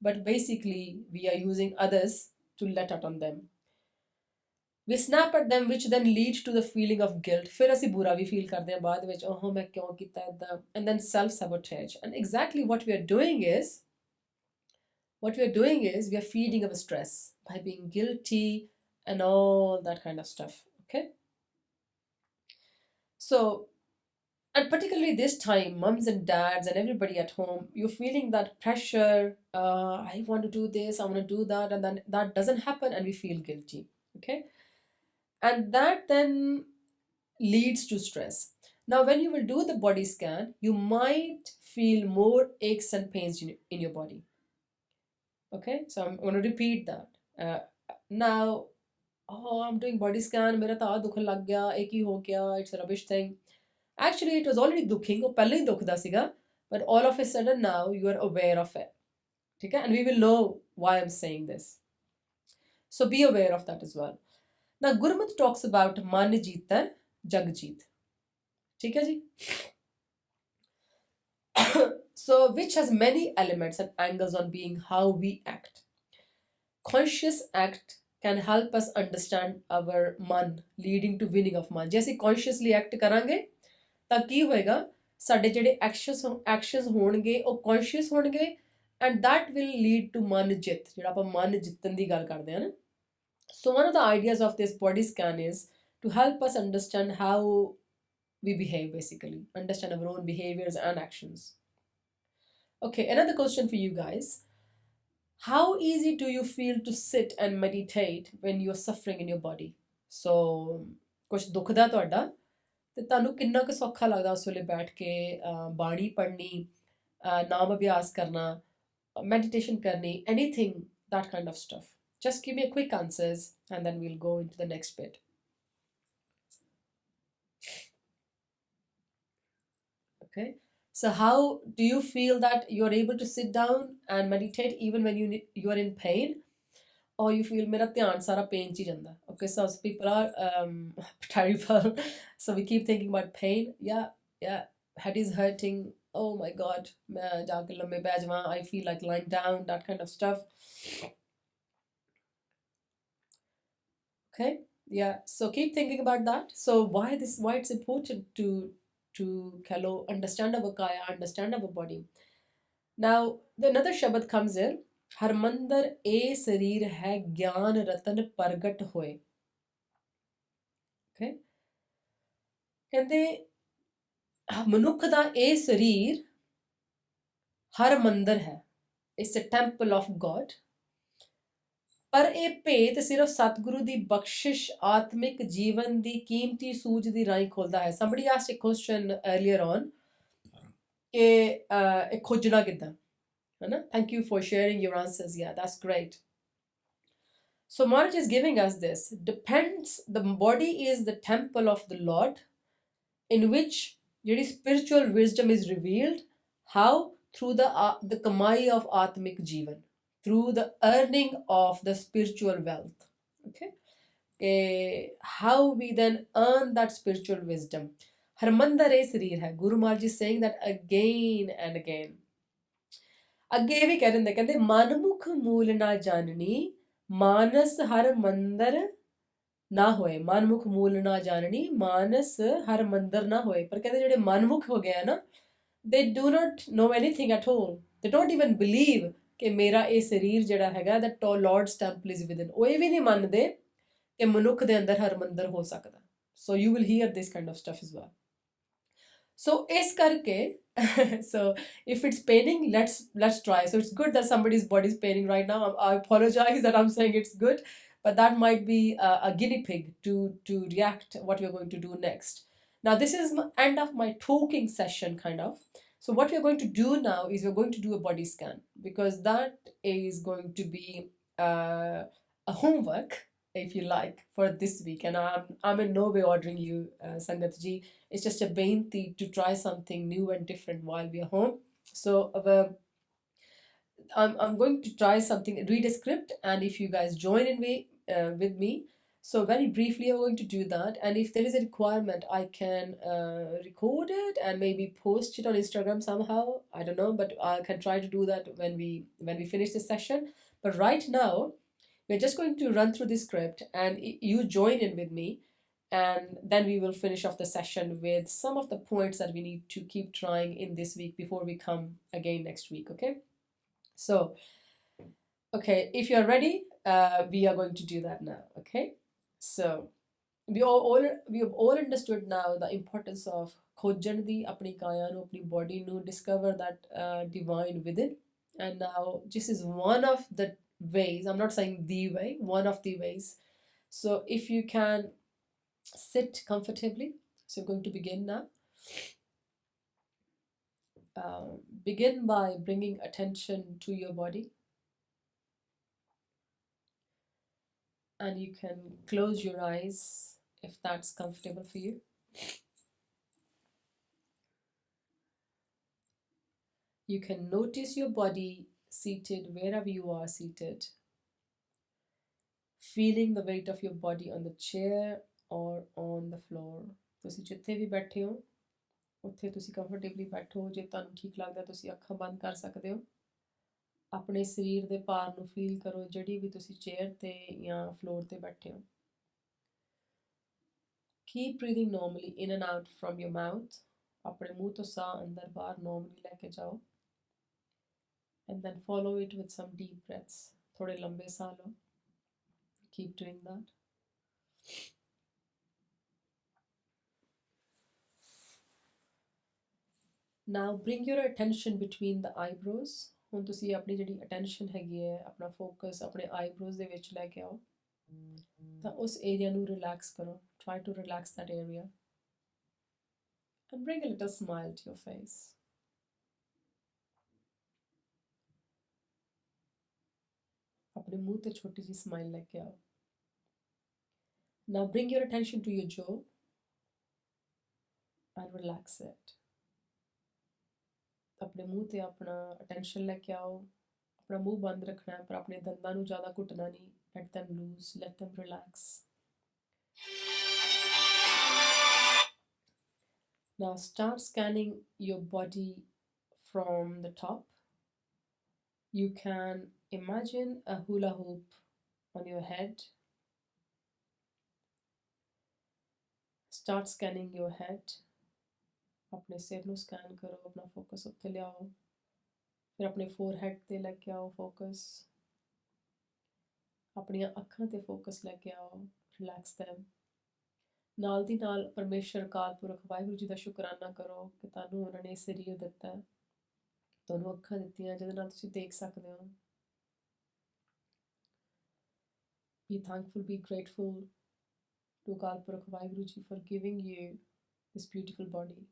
but basically we are using others to let out on them. We snap at them, which then leads to the feeling of guilt. फिर ਅਸੀਂ बुरा भी feel ਕਰਦੇ ਹਾਂ ਬਾਅਦ ਵਿੱਚ, ओह मैं क्यों ਕੀਤਾ ਏਦਾਂ, and then self sabotage. And exactly what we are doing is we are feeding our stress by being guilty and all that kind of stuff. Okay, so, and particularly this time, mums and dads and everybody at home, you're feeling that pressure. I want to do this, I want to do that, and then that doesn't happen and we feel guilty. Okay, and that then leads to stress. Now when you will do the body scan, you might feel more aches and pains in your body. Okay, so I'm going to repeat that. Now, oh, I'm doing body scan, मेरा तो दुखन लग गया, एक ही हो गया, it's a rubbish thing. Actually, it was already dukhing, ਉਹ ਪਹਿਲਾਂ ਹੀ ਦੁਖਦਾ ਸੀਗਾ, but all of a sudden now you are aware of it. ठीक है? And we will know why I'm saying this. So be aware of that as well. Now Gurmat talks about man jeeta jag jeet. ठीक है जी? So which has many elements and angles on being how we act. Conscious act can help us understand our man, leading to winning of man. ਜੇ ਅਸੀਂ consciously act ਕਰਾਂਗੇ ਤਾਂ ਕੀ ਹੋਏਗਾ, ਸਾਡੇ ਜਿਹੜੇ actions ਹੋਣਗੇ ਉਹ ਕੌਨਸ਼ੀਅਸ ਹੋਣਗੇ, and that will lead to ਮਨ ਜਿੱਤ, ਜਿਹੜਾ ਆਪਾਂ ਮਨ ਜਿੱਤਣ ਦੀ ਗੱਲ ਕਰਦੇ ਹਾਂ ਨਾ. So one of the ideas of this body scan is to help us understand how we behave, basically understand our own behaviors and actions. Okay, another question for you guys: how easy do you feel to sit and meditate when you're suffering in your body? So ਕੁਛ ਦੁਖਦਾ ਤੁਹਾਡਾ ਤੇ ਤੁਹਾਨੂੰ ਕਿੰਨਾ ਕੁ ਸੌਖਾ ਲੱਗਦਾ ਉਸ ਵੇਲੇ ਬੈਠ ਕੇ ਬਾਣੀ ਪੜ੍ਹਨੀ, ਨਾਮ ਅਭਿਆਸ ਕਰਨਾ, ਮੈਡੀਟੇਸ਼ਨ ਕਰਨੀ, anything, that kind of stuff? Just give me a quick answers and then we'll go into the next bit. Okay, so how do you feel that you're able to sit down and meditate even when you are in pain, or you feel मेरा ध्यान सारा pain च ही ਜਾਂਦਾ? Okay, so people are terrible. So we keep thinking about pain. Yeah, head is hurting. Oh my God, मैं जाके लम्बे पै जावां, I feel like lying down, that kind of stuff. Okay, yeah. So keep thinking about that. So why it's important to understand our kaya, understand our body. Now another shabad comes in. Harmandar ਇਹ ਸਰੀਰ ਹੈ ਗਿਆਨ ਰਤਨ ਪ੍ਰਗਟ ਹੋਏ. Okay, ਕਹਿੰਦੇ ਮਨੁੱਖ ਦਾ ਇਹ ਸਰੀਰ ਹਰ ਮੰਦਰ ਹੈ. It's a temple of God. पर ये भेत सिर्फ सतगुरु की बख्शिश आत्मिक जीवन की कीमती सूझ की राही खोलता है. Somebody asked a question earlier on कि खोजना कितना है ना. Thank you for sharing your answers. Yeah, that's great. So Maharaj is giving us this. Depends, the body is the temple of the Lord, in which your spiritual wisdom is revealed. How? Through the kamai of Atmik Jivan, through the earning of the spiritual wealth. Okay? How we then earn that spiritual wisdom. Harmandar e sarir hai. Guru Maharaj is saying that again and again. ਅੱਗੇ ਇਹ ਵੀ ਕਹਿ ਦਿੰਦੇ, ਕਹਿੰਦੇ ਮਨਮੁਖ ਮੂਲ ਨਾ ਜਾਣਨੀ ਮਾਨਸ ਹਰ ਮੰਦਰ ਨਾ ਹੋਏ. ਮਨਮੁਖ ਮੂਲ ਨਾ ਜਾਣਨੀ ਮਾਨਸ ਹਰ ਮੰਦਰ ਨਾ ਹੋਏ. ਪਰ ਕਹਿੰਦੇ ਜਿਹੜੇ ਮਨਮੁਖ ਹੋ ਗਏ ਆ ਨਾ, they do not know anything at all. They don't even believe ਕਿ ਮੇਰਾ ਇਹ ਸਰੀਰ ਜਿਹੜਾ ਹੈਗਾ that Lord's temple is within. ਉਹ ਇਹ ਵੀ ਨਹੀਂ ਮੰਨਦੇ ਕਿ ਮਨੁੱਖ ਦੇ ਅੰਦਰ ਹਰ ਮੰਦਰ ਹੋ ਸਕਦਾ. So you will hear this kind of stuff as well. So is karke so if it's paining, let's try. So it's good that somebody's body is paining right now. I apologize that I'm saying it's good, but that might be a guinea pig to react what we're going to do next. Now this is end of my talking session kind of. So what we're going to do now is we're going to do a body scan, because that is going to be a homework, if you like, for this week. And I'm in no way ordering you, Sangat ji. It's just a beinti to try something new and different while we are home. So I'm going to try something, read a script, and if you guys join in with me, so very briefly I'm going to do that. And if there is a requirement, I can record it and maybe post it on Instagram somehow. I don't know, but I can try to do that when we finish this session. But right now, we're just going to run through the script and you join in with me, and then we will finish off the session with some of the points that we need to keep trying in this week before we come again next week. Okay, so okay, if you're ready, we are going to do that now. Okay, so we have all understood now the importance of khojan di, apni kaya nu, apni body nu, discover that divine within. And now this is one of the ways, I'm not saying the way, one of the ways. So if you can sit comfortably, so we're going to begin now. Begin by bringing attention to your body, and you can close your eyes if that's comfortable for you. You can notice your body seated wherever you are seated, feeling the weight of your body on the chair or on the floor. ਤੁਸੀਂ ਜਿੱਥੇ ਵੀ ਬੈਠੇ ਹੋ ਉੱਥੇ ਤੁਸੀਂ comfortably ਬੈਠੋ. ਜੇ ਤੁਹਾਨੂੰ ਠੀਕ ਲੱਗਦਾ ਤੁਸੀਂ ਅੱਖਾਂ ਬੰਦ ਕਰ ਸਕਦੇ ਹੋ. ਆਪਣੇ ਸਰੀਰ ਦੇ ਭਾਰ ਨੂੰ ਫੀਲ ਕਰੋ, ਜਿਹੜੀ ਵੀ ਤੁਸੀਂ ਚੇਅਰ ਤੇ ਜਾਂ ਫਲੋਰ ਤੇ ਬੈਠੇ ਹੋ. Keep breathing normally in and out from your mouth. ਆਪਣੇ ਮੂੰਹ ਤੋਂ ਸਾਹ ਅੰਦਰ ਬਾਹਰ normally ਲੈ ਕੇ ਜਾਓ. And then follow it with some deep breaths. ਥੋੜੇ ਲੰਬੇ ਸਾਹ ਲਓ. Keep doing that. Now bring your attention between the eyebrows. ਹੁਣ ਤੁਸੀਂ ਆਪਣੀ ਜਿਹੜੀ attention ਹੈਗੀ ਹੈ, ਆਪਣਾ focus ਆਪਣੇ eyebrows ਦੇ ਵਿੱਚ ਲੈ ਕੇ ਆਓ. ਤਾਂ ਉਸ ਏਰੀਆ ਨੂੰ relax ਕਰੋ. Try to relax that area. And bring a little smile to your face. ਆਪਣੇ ਮੂੰਹ ਤੇ ਛੋਟੀ ਜਿਹੀ smile ਲੈ ਕੇ ਆਓ. Now bring your attention to your jaw and relax it. ਆਪਣੇ ਮੂੰਹ ਤੇ ਆਪਣਾ attention ਲੈ ਕੇ ਆਓ. ਆਪਣਾ ਮੂੰਹ ਬੰਦ ਰੱਖਣਾ ਹੈ, ਪਰ ਆਪਣੇ ਦੰਦਾਂ ਨੂੰ ਜ਼ਿਆਦਾ ਘੁੱਟਣਾ ਨਹੀਂ. Let them loose, let them relax. Now start scanning your body from the top. You can imagine a hula hoop on your head. Start scanning your head. ਆਪਣੇ ਸਿਰ ਨੂੰ ਸਕੈਨ ਕਰੋ, ਆਪਣਾ ਫੋਕਸ ਉੱਤੇ ਲਿਆਓ. ਫਿਰ ਆਪਣੇ ਫੋਰਹੈਡ ਤੇ ਲੈ ਕੇ ਆਓ ਫੋਕਸ. ਆਪਣੀਆਂ ਅੱਖਾਂ ਤੇ ਫੋਕਸ ਲੈ ਕੇ ਆਓ. Relax them. ਨਾਲ ਦੀ ਨਾਲ ਪਰਮੇਸ਼ਰ ਅਕਾਲ ਪੁਰਖ ਵਾਹਿਗੁਰੂ ਜੀ ਦਾ ਸ਼ੁਕਰਾਨਾ ਕਰੋ ਕਿ ਤੁਹਾਨੂੰ ਉਹਨਾਂ ਨੇ ਸਰੀਰ ਦਿੱਤਾ, ਤੁਹਾਨੂੰ ਅੱਖਾਂ ਦਿੱਤੀਆਂ ਜਿਹਦੇ ਨਾਲ ਤੁਸੀਂ ਦੇਖ ਸਕਦੇ ਹੋ. Be thankful, be grateful to Akal Purakh Waheguru Ji for giving you this beautiful body.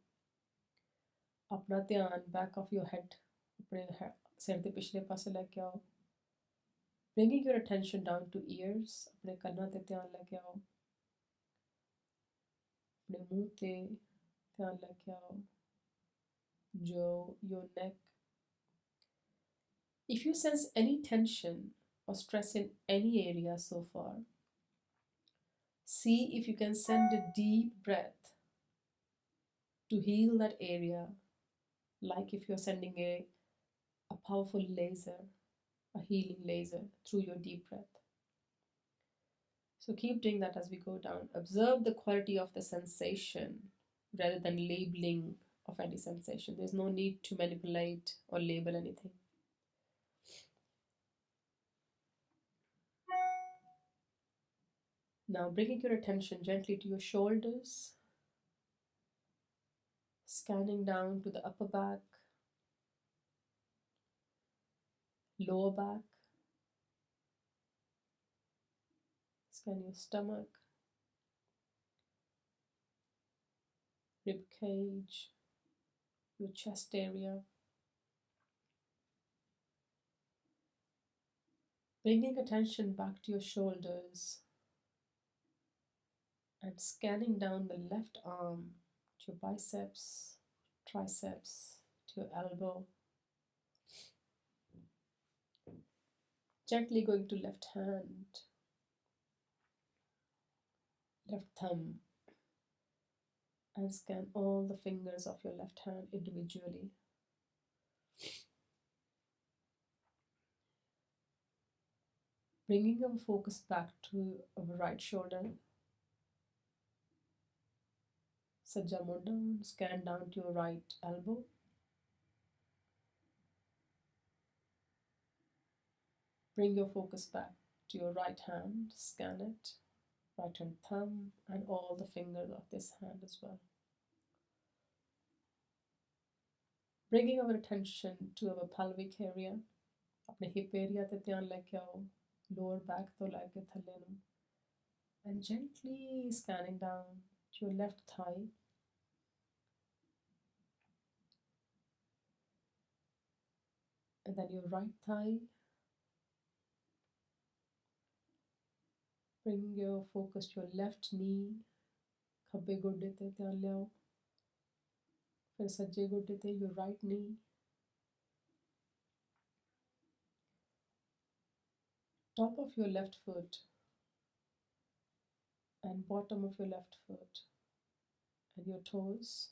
अपना ध्यान back of your head, अपने सिर दे पिछले पासे लेके आओ. Bringing your attention down to ears, अपने कन्ना ते ध्यान लेके आओ. अपने मुंह ते ध्यान लेके आओ. Your neck. If you sense any tension or stress in any area so far, see if you can send a deep breath to heal that area, like if you're sending a powerful laser, a healing laser through your deep breath. So keep doing that as we go down. Observe the quality of the sensation rather than labeling of any sensation. There's no need to manipulate or label anything. Now bringing your attention gently to your shoulders, scanning down to the upper back, lower back, scan your stomach, rib cage, your chest area. Bringing attention back to your shoulders and scanning down the left arm to your biceps, triceps, to your elbow. Gently going to left hand, left thumb, and scan all the fingers of your left hand individually. Bringing our focus back to our right shoulder. Sajja Munda, scan down to your right elbow. Bring your focus back to your right hand, scan it, right hand thumb, and all the fingers of this hand as well. Bringing our attention to our pelvic area, अपने hip area ते ध्यान लेके आओ, lower back तो लेके थल्ले नूं, and gently scanning down to your left thigh. And then your right thigh. Bring your focus to your left knee, खब्बे गोडे ते ध्यान ले आओ, फिर सज्जे गोडे ते your right knee. Top of your left foot and bottom of your left foot and your toes.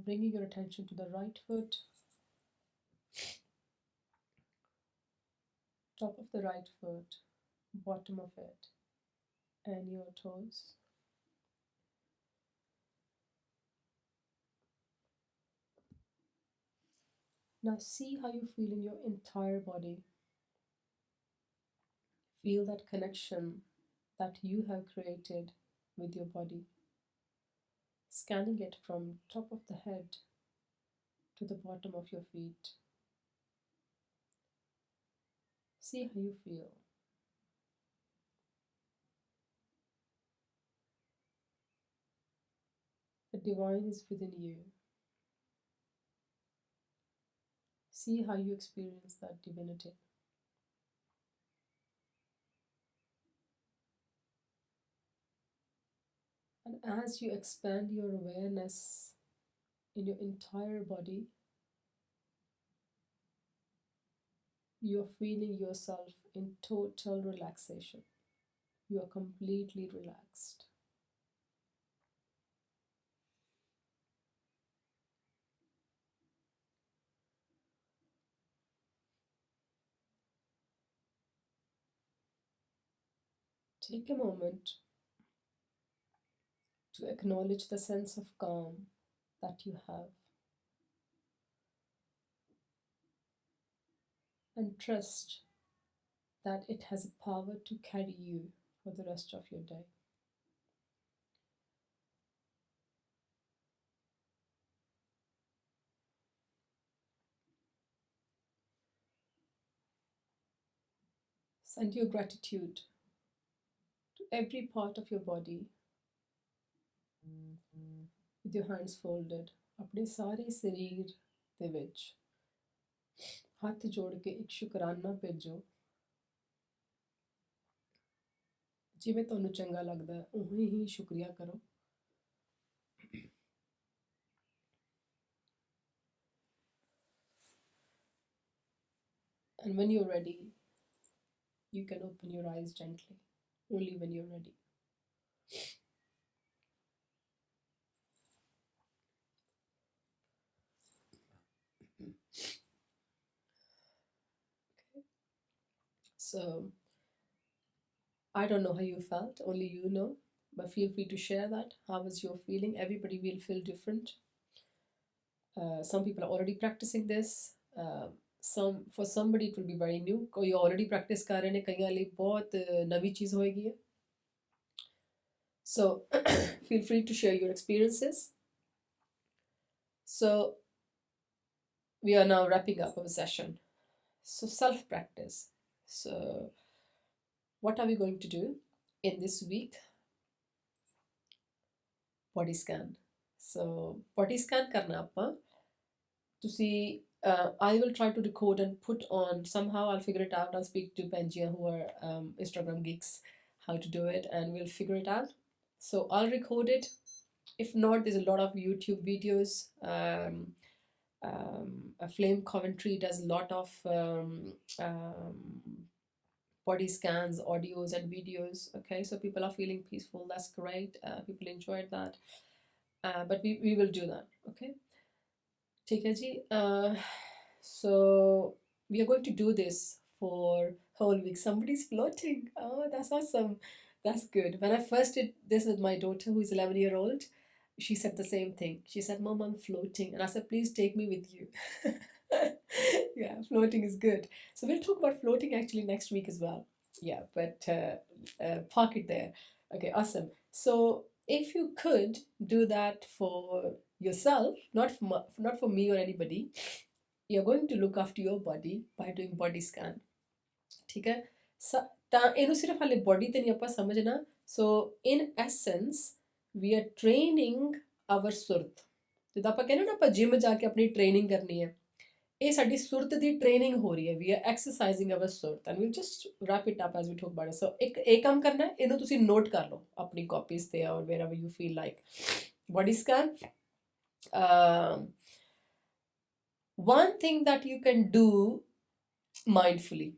Bringing your attention to the right foot, top of the right foot, bottom of it, and your toes. Now see how you feel in your entire body. Feel that connection that you have created with your body. Scanning it from top of the head to the bottom of your feet. See how you feel. The divine is within you. See how you experience that divinity. And as you expand your awareness in your entire body, you're feeling yourself in total relaxation. You are completely relaxed. Take a moment to acknowledge the sense of calm that you have. And trust that it has a power to carry you for the rest of your day. Send your gratitude to every part of your body with your hands folded. अपने सारे शरीर ਦੇ ਵਿੱਚ ਹੱਥ ਜੋੜ ਕੇ ਇੱਕ ਸ਼ੁਕਰਾਨਾ ਭੇਜੋ। ਜਿਵੇਂ ਤੁਹਾਨੂੰ ਚੰਗਾ ਲੱਗਦਾ ਉਵੇਂ ਹੀ ਸ਼ੁਕਰੀਆ ਕਰੋ। And when you're ready, you can open your eyes gently, only when you're ready. Okay. So, I don't know how you felt, only you know, but feel free to share that. How was your feeling? Everybody will feel different. Some people are already practicing this. For somebody it will be very new. कोई already practice कर रहे हैं, कईयां ਲਈ बहुत नवी चीज़ होएगी है. So feel free to share your experiences. So we are now wrapping up our session. So self-practice. So what are we going to do in this week? Body scan. So body scan करना आपा. तुसी I will try to record and put on, somehow I'll figure it out. I'll speak to Benjia who are Instagram geeks how to do it, and we'll figure it out. So I'll record it. If not, there's a lot of YouTube videos. A Flame Coventry does a lot of body scans, audios and videos. Okay, so people are feeling peaceful. That's great. People enjoyed that. But we will do that. Okay. ठीक है जी. So we are going to do this for whole week. Somebody's floating. Oh, that's awesome. That's good. When I first did this with my daughter, who is 11-year-old, she said the same thing. She said, "Mom, I'm floating," and I said, "Please take me with you." Yeah, floating is good. So we'll talk about floating actually next week as well. Yeah, but park it there. Okay, awesome. So if you could do that for yourself, not for me or anybody, you're going to look after your body by doing body scan. ठीक है. ਤਾਂ ਇਹਨੂੰ ਸਿਰਫ ਹਾਲੇ body ਤੇ ਨਹੀਂ ਆਪਾਂ ਸਮਝਣਾ. So in essence we are training our ਸੁਰਤ. ਜਦੋਂ ਆਪਾਂ ਕਹਿੰਦੇ ਨਾ ਆਪਾਂ ਜਿਮ ਜਾ ਕੇ ਆਪਣੀ ਟ੍ਰੇਨਿੰਗ ਕਰਨੀ ਹੈ, ਇਹ ਸਾਡੀ ਸੁਰਤ ਦੀ ਟ੍ਰੇਨਿੰਗ ਹੋ ਰਹੀ ਹੈ. ਵੀ ਆਰ ਐਕਸਰਸਾਈਜ਼ਿੰਗ ਅਵਰ ਸੁਰਤ, and we'll just wrap it up as we talk about it. So ਇੱਕ ਇਹ ਕੰਮ ਕਰਨਾ ਹੈ, ਇਹਨੂੰ ਤੁਸੀਂ ਨੋਟ ਕਰ ਲਓ ਆਪਣੀ ਕਾਪੀਜ਼ ਤੇ ਔਰ wherever you feel like. Body scan. One thing that you can do mindfully.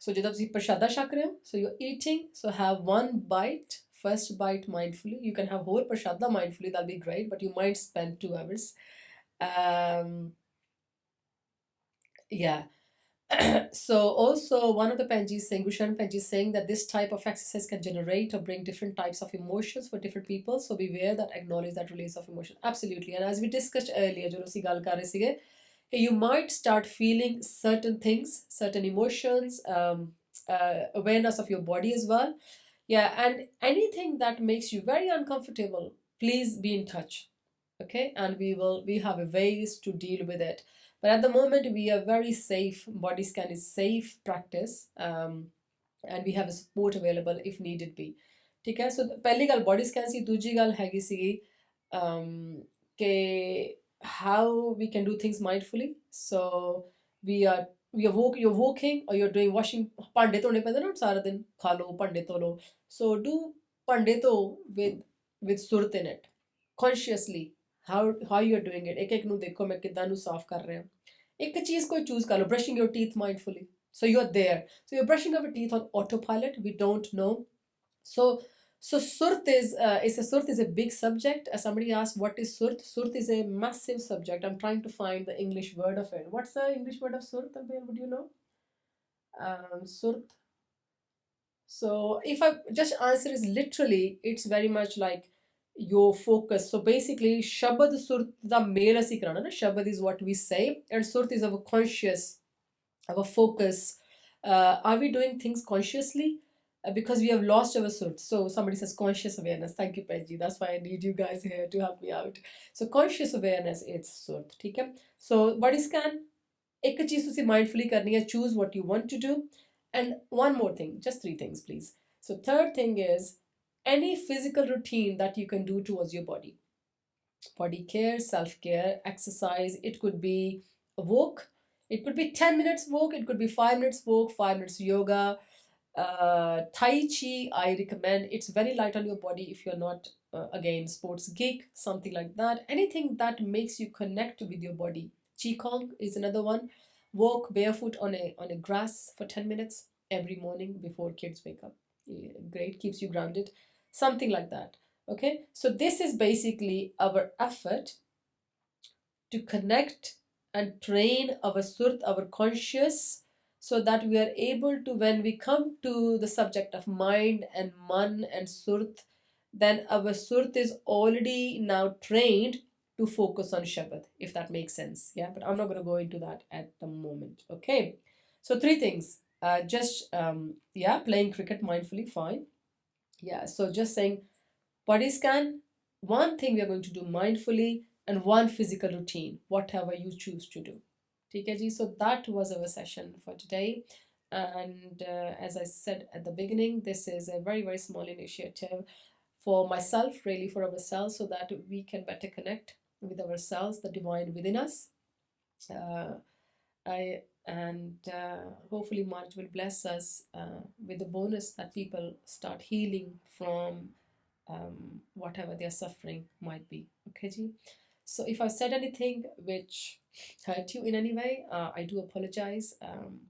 So ਜਦੋਂ ਤੁਸੀਂ ਪ੍ਰਸ਼ਾਦਾ ਛਕ ਰਹੇ ਹੋ, so you're eating, so have one bite, first bite mindfully. You can have whole prashada mindfully, that'll be great, but you might spend 2 hours. Yeah. So also one of the Panjis saying, Gushan Panji is saying that this type of exercise can generate or bring different types of emotions for different people. So beware that, acknowledge that release of emotion. Absolutely. And as we discussed earlier, you might start feeling certain things, certain emotions, awareness of your body as well. Yeah, and anything that makes you very uncomfortable, please be in touch. Okay, and we have ways to deal with it. But at the moment we are very safe. Body scan is safe practice, and we have a support available if needed be. ठीक है. So पहली गल body scan सी. दूजी गल हैगी सी कि how we can do things mindfully. So you're walking or you're doing washing. भांडे धोने पैंदे ना सारा दिन, खा लो भांडे धो लो. So do भांडे धो with Surat in it, consciously. How you're doing it. एक ਨੂੰ ਦੇਖੋ ਮੈਂ ਕਿਦਾਂ ਨੂੰ ਸਾਫ਼ ਕਰ ਰਿਹਾ. ਇੱਕ ਚੀਜ਼ ਕੋਈ ਚੂਜ਼ ਕਰ ਲਓ. Brushing your teeth mindfully. So you're there. So you're brushing our teeth on autopilot. We don't know. So Surt is a big subject. Somebody asked, what is Surt? Surt is a massive subject. I'm trying to find the English word of it. What's the English word of Surt, Abel? Would you know? Surt. So if I just answer is literally, it's very much like your focus. So basically, Shabad Surt da male asi karana na. Shabad is what we say, and Surt is our conscious, our focus. Are we doing things consciously? Because we have lost our Surt. So somebody says conscious awareness. Thank you, Penji. That's why I need you guys here to help me out. So conscious awareness, it's Surt. ठीक है. So body scan. एक चीज तुसी mindfully करनी है. Choose what you want to do. And one more thing, just three things, please. So, third thing is any physical routine that you can do towards your body care, self care, exercise. It could be a walk, it could be 10 minutes walk, it could be 5 minutes walk, 5 minutes yoga, Tai Chi. I recommend. It's very light on your body if you're not, again, sports geek, something like that. Anything that makes you connect with your body. Qigong is another one. Walk barefoot on a grass for 10 minutes every morning before kids wake up. Yeah, great, keeps you grounded. Something like that. Okay, so this is basically our effort to connect and train our surt, our conscious, so that we are able to, when we come to the subject of mind and man and surt, then our surt is already now trained to focus on Shabad, if that makes sense. Yeah, but I'm not going to go into that at the moment. Okay, so three things. Yeah, playing cricket mindfully, fine. Yeah, so just saying body scan, one thing we are going to do mindfully, and one physical routine, whatever you choose to do. Okay, ji? So that was our session for today. And as I said at the beginning, this is a very, very small initiative for myself, really for ourselves, so that we can better connect with ourselves, the divine within us. Uh, I and hopefully March will bless us with the bonus that people start healing from whatever their suffering might be. Okay, ji? So if I've said anything which hurt you in any way, I do apologize.